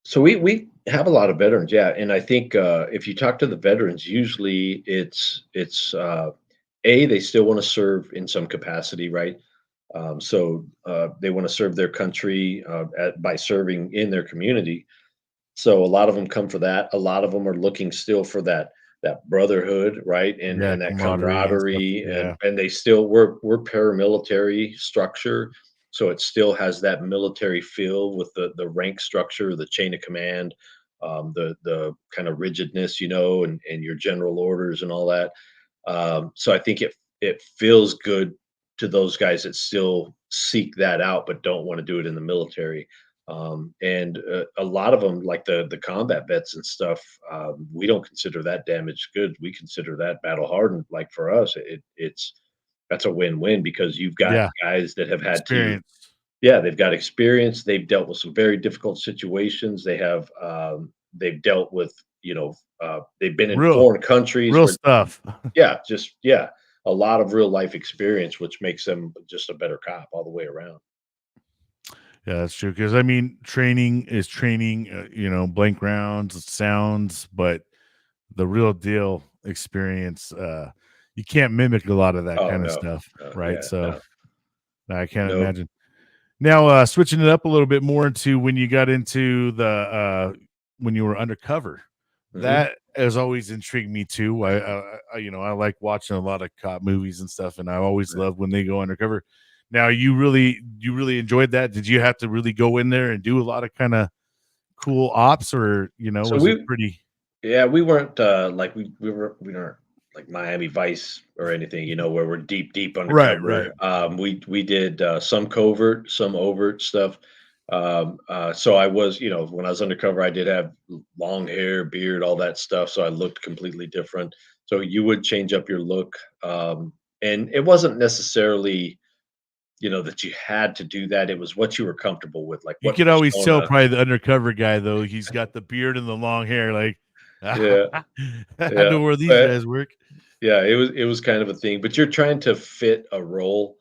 so we have a lot of veterans, yeah, and I think if you talk to the veterans, usually it's a they still want to serve in some capacity, right? So they want to serve their country by serving in their community. So a lot of them come for that. A lot of them are looking still for that brotherhood, right? And yeah, that camaraderie and stuff. camaraderie, and Yeah, and they still we're paramilitary structure, so it still has that military feel with the rank structure, the chain of command, the kind of rigidness, and your general orders and all that. So I think it feels good to those guys that still seek that out, but don't want to do it in the military. And a lot of them, like the combat vets and stuff, we don't consider that damaged goods. We consider that battle hardened. Like for us, it's that's a win-win because you've got yeah, guys that have had to, experience, yeah, they've got experience. They've dealt with some very difficult situations. They've dealt with, they've been in real, foreign countries real where, stuff. yeah, just yeah, a lot of real life experience, which makes them just a better cop all the way around. Yeah, that's true. Because I mean, training is training. Blank rounds, sounds, but the real deal experience, you can't mimic a lot of that Oh kind of no, stuff, right? yeah, So no, I can't no. imagine. Now, switching it up a little bit more into when you got into the when you were undercover, Hmm. that has always intrigued me too. I like watching a lot of cop movies and stuff, and I always love when they go undercover. Now, you really enjoyed that? Did you have to really go in there and do a lot of kind of cool ops, or So was it we pretty? Yeah, we weren't, like, we weren't like Miami Vice or anything, where we're deep, deep Right, right. undercover. We did, some covert, some overt stuff. So I was, when I was undercover, I did have long hair, beard, all that stuff, so I looked completely different. So you would change up your look, and it wasn't necessarily, that you had to do that, it was what you were comfortable with, like, You what could always tell persona. probably the undercover guy though. He's got the beard and the long hair. Like, Yeah, I yeah, know where these but guys work. yeah, it was kind of a thing, but you're trying to fit a role,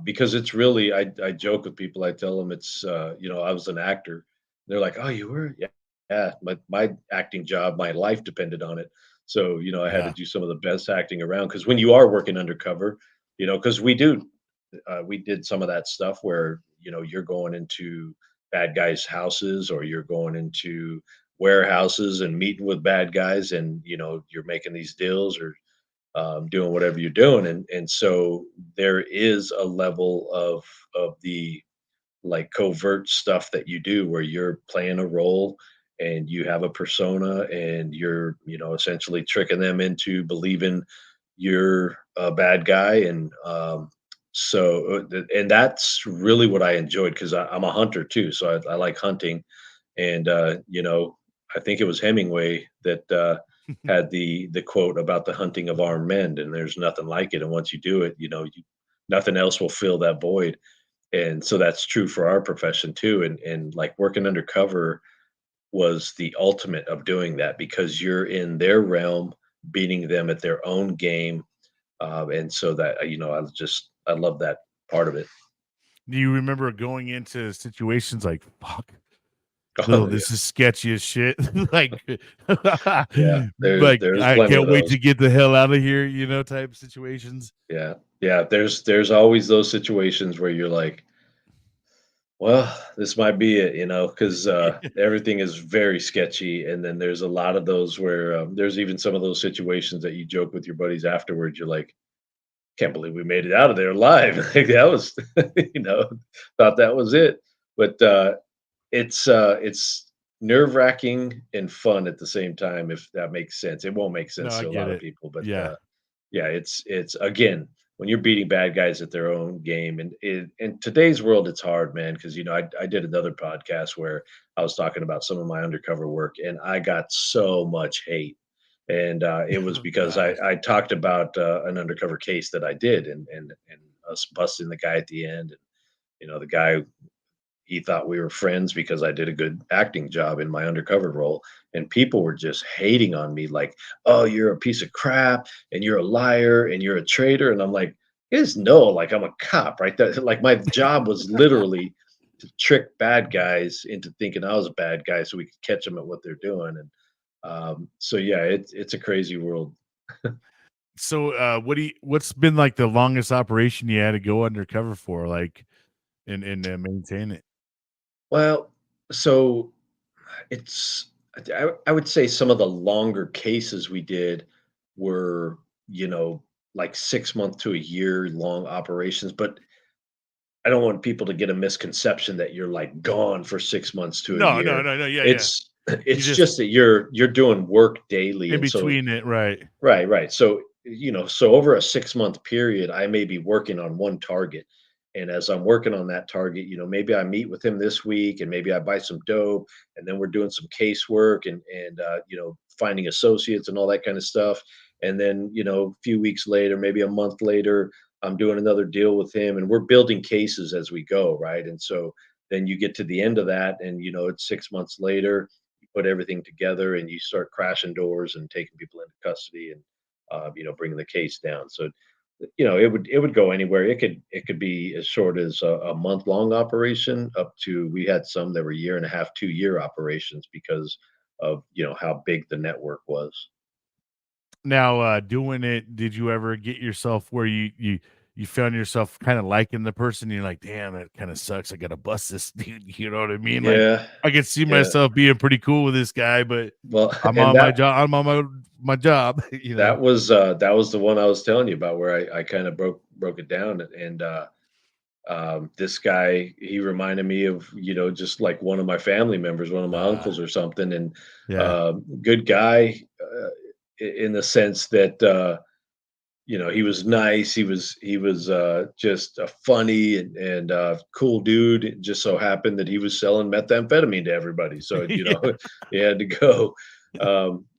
because it's really I joke with people, I tell them it's, I was an actor. They're like, "Oh, you were?" "Yeah, yeah, my acting job, my life depended on it." So, I had to Yeah. do some of the best acting around. Because when you are working undercover, because we did some of that stuff where, you're going into bad guys' houses, or you're going into warehouses and meeting with bad guys, and, you're making these deals, or doing whatever you're doing, and so there is a level of the like covert stuff that you do where you're playing a role and you have a persona and you're, essentially tricking them into believing you're a bad guy. And and that's really what I enjoyed because I'm a hunter too. So I like hunting. And, I think it was Hemingway that had the quote about the hunting of armed men, and there's nothing like it. And once you do it, nothing else will fill that void. And so that's true for our profession too. And like working undercover was the ultimate of doing that because you're in their realm, beating them at their own game. And so that, I love that part of it. Do you remember going into situations like, fuck, no, Oh yeah. this is sketchy as shit. Like, Yeah. There's like there's I plenty can't of wait those. to get the hell out of here, type situations. Yeah. Yeah. There's always those situations where you're like, well, this might be it, because everything is very sketchy. And then there's a lot of those where there's even some of those situations that you joke with your buddies afterwards. You're like, can't believe we made it out of there alive. Like that was, thought that was it. But it's nerve wracking and fun at the same time, if that makes sense. It won't make No, sense I to a get lot of it. people, but Yeah. yeah, it's again, when you're beating bad guys at their own game, and in today's world, it's hard, man. Because I did another podcast where I was talking about some of my undercover work, and I got so much hate, and it was because I Nice. I talked about an undercover case that I did, and us busting the guy at the end, and the guy, he thought we were friends because I did a good acting job in my undercover role. And people were just hating on me like, "Oh, you're a piece of crap and you're a liar and you're a traitor." And I'm like, "You guys know, like I'm a cop, right? That like my job was literally to trick bad guys into thinking I was a bad guy so we could catch them at what they're doing." And so yeah, it's a crazy world. So, what's been like the longest operation you had to go undercover for, like, and maintain it? Well, so it's I would say some of the longer cases we did were, like 6 month to a year long operations, but I don't want people to get a misconception that you're like gone for 6 months to a No, no, year. no, no. Yeah, yeah. It's You it's just just that you're doing work daily, in and so between it, right? right, right. So, so over a 6 month period, I may be working on one target. And as I'm working on that target, maybe I meet with him this week and maybe I buy some dope and then we're doing some casework and finding associates and all that kind of stuff. And then, a few weeks later, maybe a month later, I'm doing another deal with him and we're building cases as we go, right? And so then you get to the end of that and it's 6 months later, you put everything together and you start crashing doors and taking people into custody and bringing the case down. So, it would go anywhere. It could be as short as a month long operation up to we had some that were year and a half, 2 year operations because of how big the network was. Now, doing it, did you ever get yourself where you found yourself kind of liking the person? You're like, damn, that kind of sucks. I gotta bust this dude. You know what I mean? Like, Yeah, I could see yeah. myself being pretty cool with this guy, but Well, I'm and on my that job. I'm on my job. that was the one I was telling you about where I kind of broke it down and this guy, he reminded me of just like one of my family members, one of my Uh, uncles or something. And yeah, good guy, in the sense that he was nice, he was just a funny and cool dude. It just so happened that he was selling methamphetamine to everybody, so yeah, he had to go.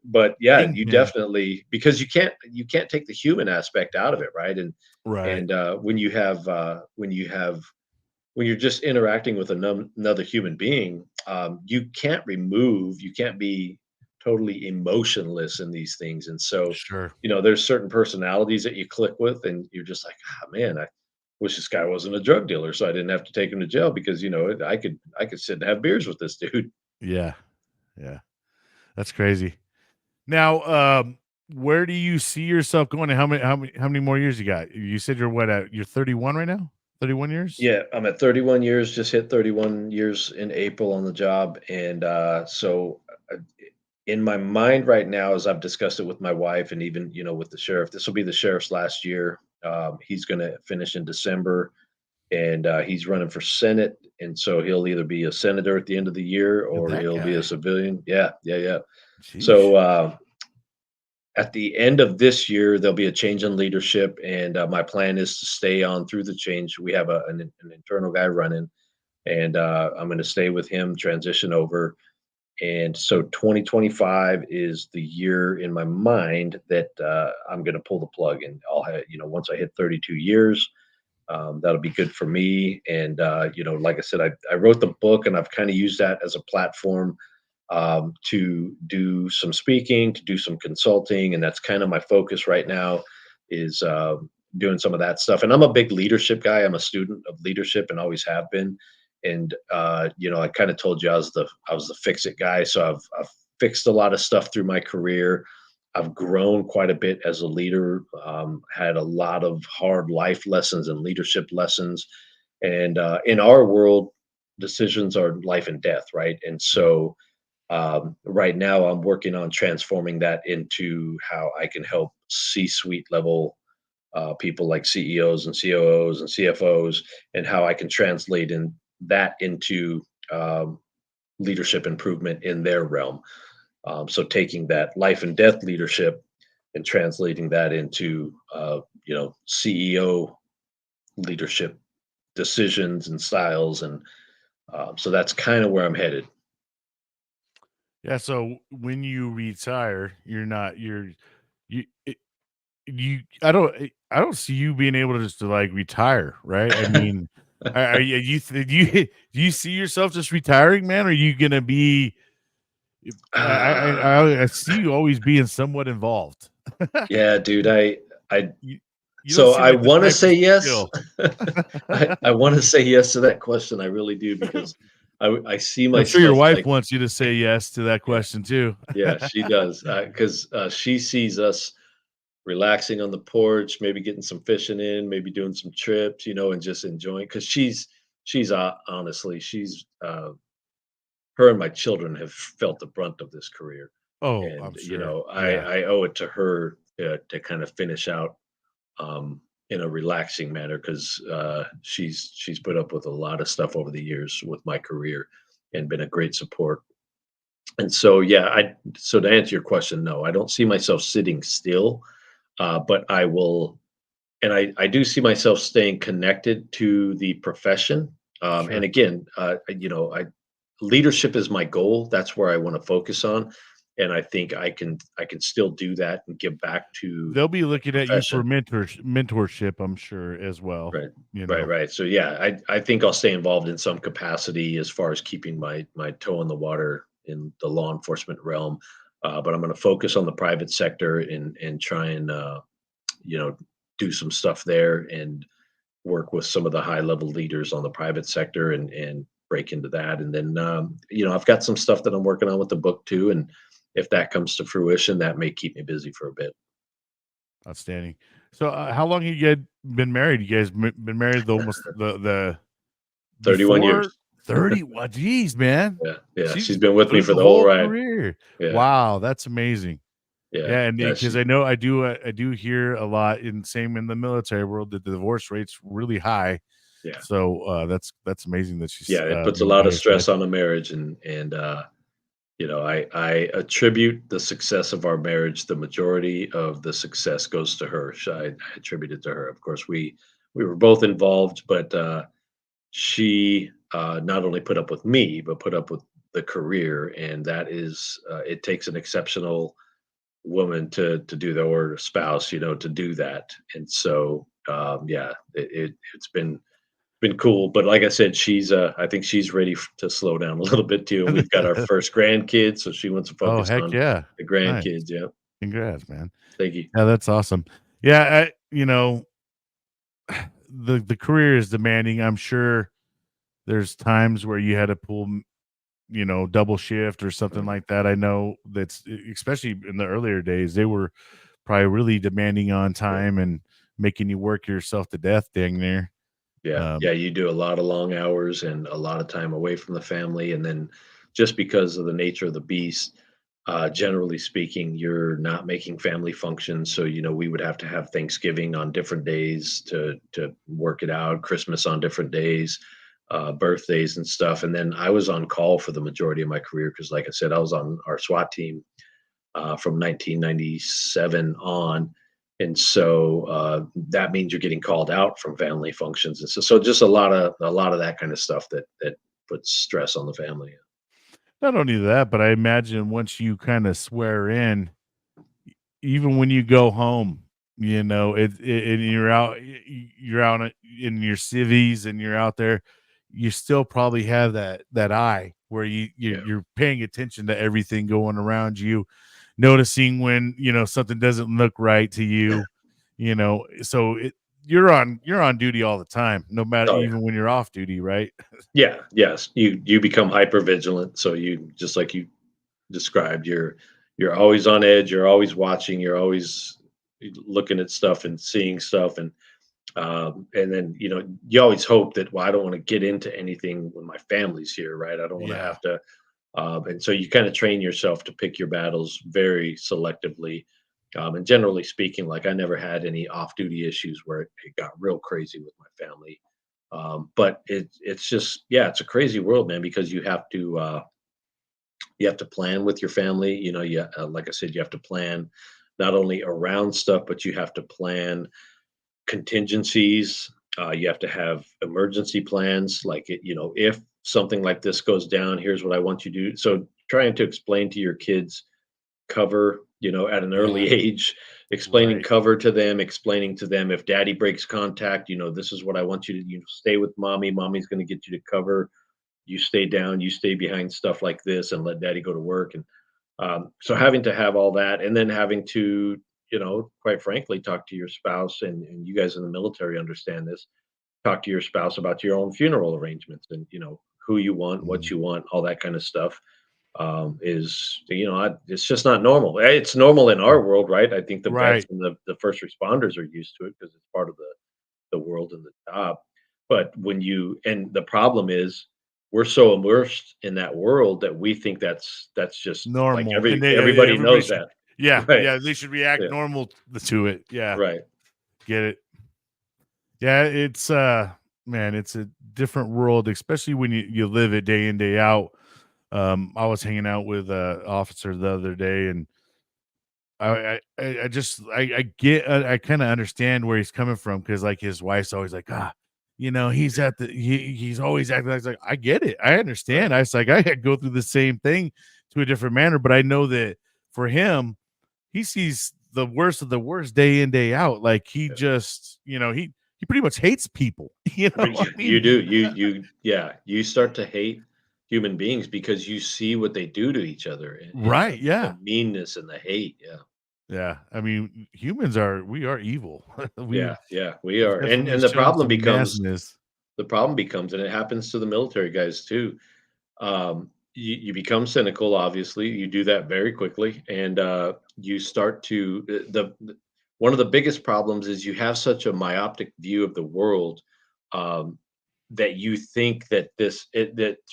But yeah, you kingpin. definitely, because you can't take the human aspect out of it, right? and Right. and when you're just interacting with another human being, you can't be totally emotionless in these things. And so, Sure. there's certain personalities that you click with, and you're just like, ah, man, I wish this guy wasn't a drug dealer, so I didn't have to take him to jail because I could sit and have beers with this dude. Yeah. Yeah. That's crazy. Now, where do you see yourself going? And how many more years you got? You said you're what? You're 31 right now. 31 years. Yeah, I'm at 31 years, just hit 31 years in April on the job. And uh, in my mind right now, as I've discussed it with my wife and even, with the sheriff, this will be the sheriff's last year. He's going to finish in December. and he's running for Senate. And so he'll either be a senator at the end of the year Look at or that he'll be a guy. civilian. Yeah, yeah, yeah. Sheesh. So at the end of this year, there'll be a change in leadership, and my plan is to stay on through the change. We have an internal guy running, and I'm going to stay with him, transition over. And so 2025 is the year in my mind that I'm going to pull the plug, and I'll have, once I hit 32 years, that'll be good for me. And like I said, I wrote the book, and I've kind of used that as a platform to do some speaking, to do some consulting, and that's kind of my focus right now is doing some of that stuff. And I'm a big leadership guy. I'm a student of leadership and always have been. And I kind of told you I was the fix it guy. So I've fixed a lot of stuff through my career. I've grown quite a bit as a leader. Had a lot of hard life lessons and leadership lessons. And in our world, decisions are life and death, right? And so right now, I'm working on transforming that into how I can help C-suite level people like CEOs and COOs and CFOs, and how I can translate that into leadership improvement in their realm. So taking that life and death leadership and translating that into CEO leadership decisions and styles, and so that's kind of where I'm headed. Yeah. So when you retire, you're not you it, you I don't see you being able to just to like retire, right? I mean, are do you do you see yourself just retiring, man? Or are you gonna be? I see you always being somewhat involved. Yeah, dude. I You you don't So seem I like the want to type to say yes. chill. I want to say yes to that question. I really do, because I see I'm sure your myself wife like, wants you to say yes to that yeah, question too. yeah, she does, because she sees us relaxing on the porch, maybe getting some fishing in, maybe doing some trips, and just enjoying. Because she's honestly, she's her and my children have felt the brunt of this career, Oh, and I'm sure. Yeah. I owe it to her to kind of finish out um, in a relaxing manner, because she's put up with a lot of stuff over the years with my career and been a great support. And so yeah, so to answer your question, no, I don't see myself sitting still, but I will, and I do see myself staying connected to the profession. And Sure. again, I leadership is my goal. That's where I want to focus on, and I think I can still do that and give back to They'll be the looking at you for profession. mentorship, I'm sure, as well, Right. you Right, know? right. So yeah, I think I'll stay involved in some capacity as far as keeping my toe in the water in the law enforcement realm. But I'm going to focus on the private sector and try and you know do some stuff there and work with some of the high level leaders on the private sector and break into that. And then I've got some stuff that I'm working on with the book too. And if that comes to fruition, that may keep me busy for a bit. Outstanding. So, how long have you guys been married? You guys been married the 31 years. before 30? What? Geez, man. Yeah, yeah. She's She's been with me through for the the whole whole ride. career. Yeah, Wow, that's amazing. yeah, Yeah, and yeah. because I know I do hear a lot in same in the military world that the divorce rate's really high. Yeah, So, that's amazing that she's, yeah. It puts a been lot by of your side. stress on a marriage, and I attribute the success of our marriage. The majority of the success goes to her. I attribute it to her. Of course, we were both involved, but she not only put up with me, but put up with the career, and that is it takes an exceptional woman to do that, or a spouse, to do that. And so yeah, it's been cool. But like I said, I think she's ready to slow down a little bit too. And we've got our first grandkids, so she wants to Oh, focus heck on yeah. the Nice. grandkids. Yeah. Congrats, man. Thank you. Yeah, that's awesome. Yeah, the career is demanding. I'm sure there's times where you had to pull, double shift or something Mhm. like that. I know that's especially in the earlier days, they were probably really demanding on Yeah. time and making you work yourself to death dang near. Yeah. Um, Yeah. You do a lot of long hours and a lot of time away from the family. And then just because of the nature of the beast, Generally speaking, you're not making family functions. So, we would have to have Thanksgiving on different days to work it out, Christmas on different days, birthdays and stuff. And then I was on call for the majority of my career because, like I said, I was on our SWAT team from 1997 on. And so that means you're getting called out from family functions, and so just a lot of that kind of stuff that puts stress on the family. Not only that, but I imagine once you kind of swear in, even when you go home, and you're out in your civvies and you're out there, you still probably have that eye where Yeah, you're paying attention to everything going around you, noticing when something doesn't look right to you, so you're on duty all the time, no matter oh yeah. even when you're off duty, right? Yeah, yes, you become hyper vigilant, so you just like you described, you're always on edge, you're always watching, you're always looking at stuff and seeing stuff, and then you always hope that, well, I don't want to get into anything when my family's here, right? I don't want to Yeah. have to, and so you kind of train yourself to pick your battles very selectively. And generally speaking, like I never had any off-duty issues where it got real crazy with my family. But it's just, yeah, it's a crazy world, man, because you have to plan with your family. Like I said, you have to plan not only around stuff, but you have to plan contingencies. You have to have emergency plans. Like if something like this goes down, here's what I want you to do. So trying to explain to your kids cover, at an early Yeah. age, explaining Right. cover to them, explaining to them if daddy breaks contact, this is what I want you to, stay with mommy. Mommy's going to get you to cover. You stay down, you stay behind stuff like this and let daddy go to work. And so having to have all that and then having to, quite frankly, talk to your spouse, and you guys in the military understand this, talk to your spouse about your own funeral arrangements and, who you want, what Mm. you want, all that kind of stuff is, it's just not normal. It's normal in our world, right? I think the vets Right. and the first responders are used to it because it's part of the world and the job. But and the problem is we're so immersed in that world that we think that's just like Normal, and everybody everybody knows should, that. yeah, Right. yeah, they should react Yeah. normal to it. Yeah, Right. get it. Yeah, it's, man, it's a different world, especially when you live it day in, day out. I was hanging out with a officer the other day, and I just I get I kinda understand where he's coming from because, like, his wife's always like, he's always acting like, I get it. I Right. understand. I was like, I go through the same thing to a different manner, but I know that for him, he sees the worst of the worst day in, day out. Like, he Yeah. just, he pretty much hates people, I You mean, do. Yeah, you start to hate human beings because you see what they do to each other and right, the yeah. meanness and the hate. Yeah. Yeah, I mean, we are evil. Yeah, yeah, we We've are. And definitely and the shown problem some becomes nastiness. and it happens to the military guys too. You become cynical, obviously. You do that very quickly, and you start to one of the biggest problems is you have such a myopic view of the world, um, that you think that that's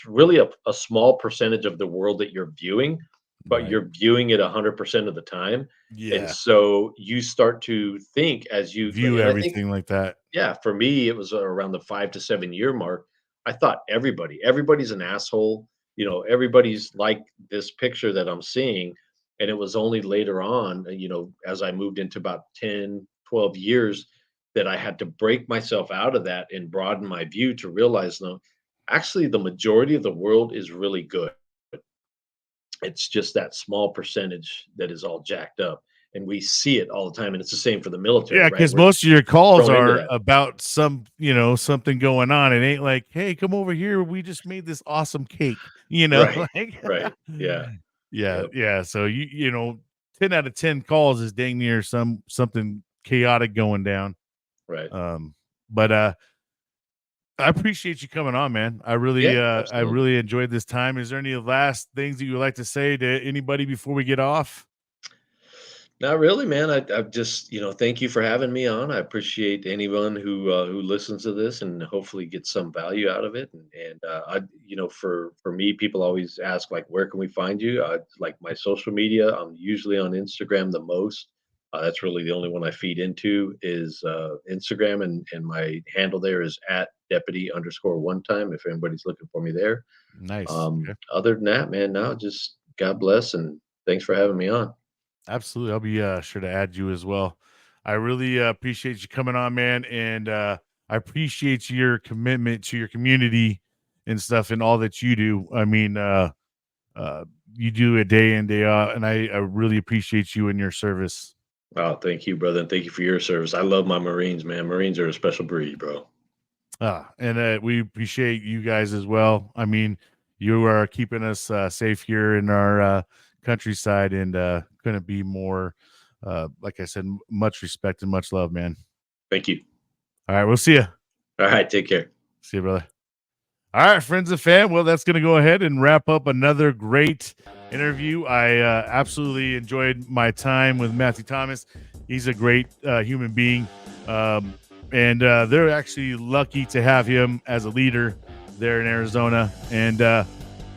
really a small percentage of the world that you're viewing, but Right. you're viewing it 100% of the time, and Yeah. so you start to think as you View and I think, everything like that. yeah, for me, it was around the 5 to 7 year mark. I thought everybody's an asshole. Everybody's like this picture that I'm seeing. And it was only later on, as I moved into about 10, 12 years, that I had to break myself out of that and broaden my view to realize, no, actually, the majority of the world is really good. It's just that small percentage that is all jacked up. And we see it all the time. And it's the same for the military, Yeah, right? because We're most of your calls thrown into are that. about something going on. It ain't like, "Hey, come over here. We just made this awesome cake," Right. like Right. Yeah. yeah, Yep. yeah. So 10 out of 10 calls is dang near something chaotic going down. Right. But I appreciate you coming on, man. Yeah, I absolutely. really enjoyed this time. Is there any last things that you would like to say to anybody before we get off? Not really, man. I've just, thank you for having me on. I appreciate anyone who listens to this and hopefully gets some value out of it. For me, people always ask like, where can we find you? Like my social media, I'm usually on Instagram the most. That's really the only one I feed into is Instagram, and my handle there is at deputy underscore one time. If anybody's looking for me there. Nice. Okay. Other than that, man, now just God bless and thanks for having me on. Absolutely. I'll be sure to add you as well. I really appreciate you coming on, man. And I appreciate your commitment to your community and stuff and all that you do. I mean, uh, you do it day in, day out. And I really appreciate you and your service. Oh, thank you, brother, and thank you for your service. I love my Marines, man. Marines are a special breed, bro. And we appreciate you guys as well. I mean, you are keeping us safe here in our countryside, and couldn't be more, like I said, much respect and much love, man. Thank you. All right, we'll see you. All right, take care. See you, brother. All right, friends and fam. Well, that's going to go ahead and wrap up another great interview. I absolutely enjoyed my time with Matthew Thomas. He's a great human being. And they're actually lucky to have him as a leader there in Arizona. And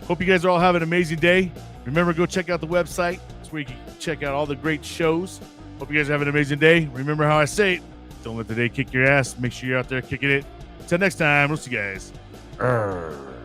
hope you guys are all having an amazing day. Remember, go check out the website. It's where you can check out all the great shows. Hope you guys have an amazing day. Remember how I say it. Don't let the day kick your ass. Make sure you're out there kicking it. Until next time, we'll see you guys. Arr.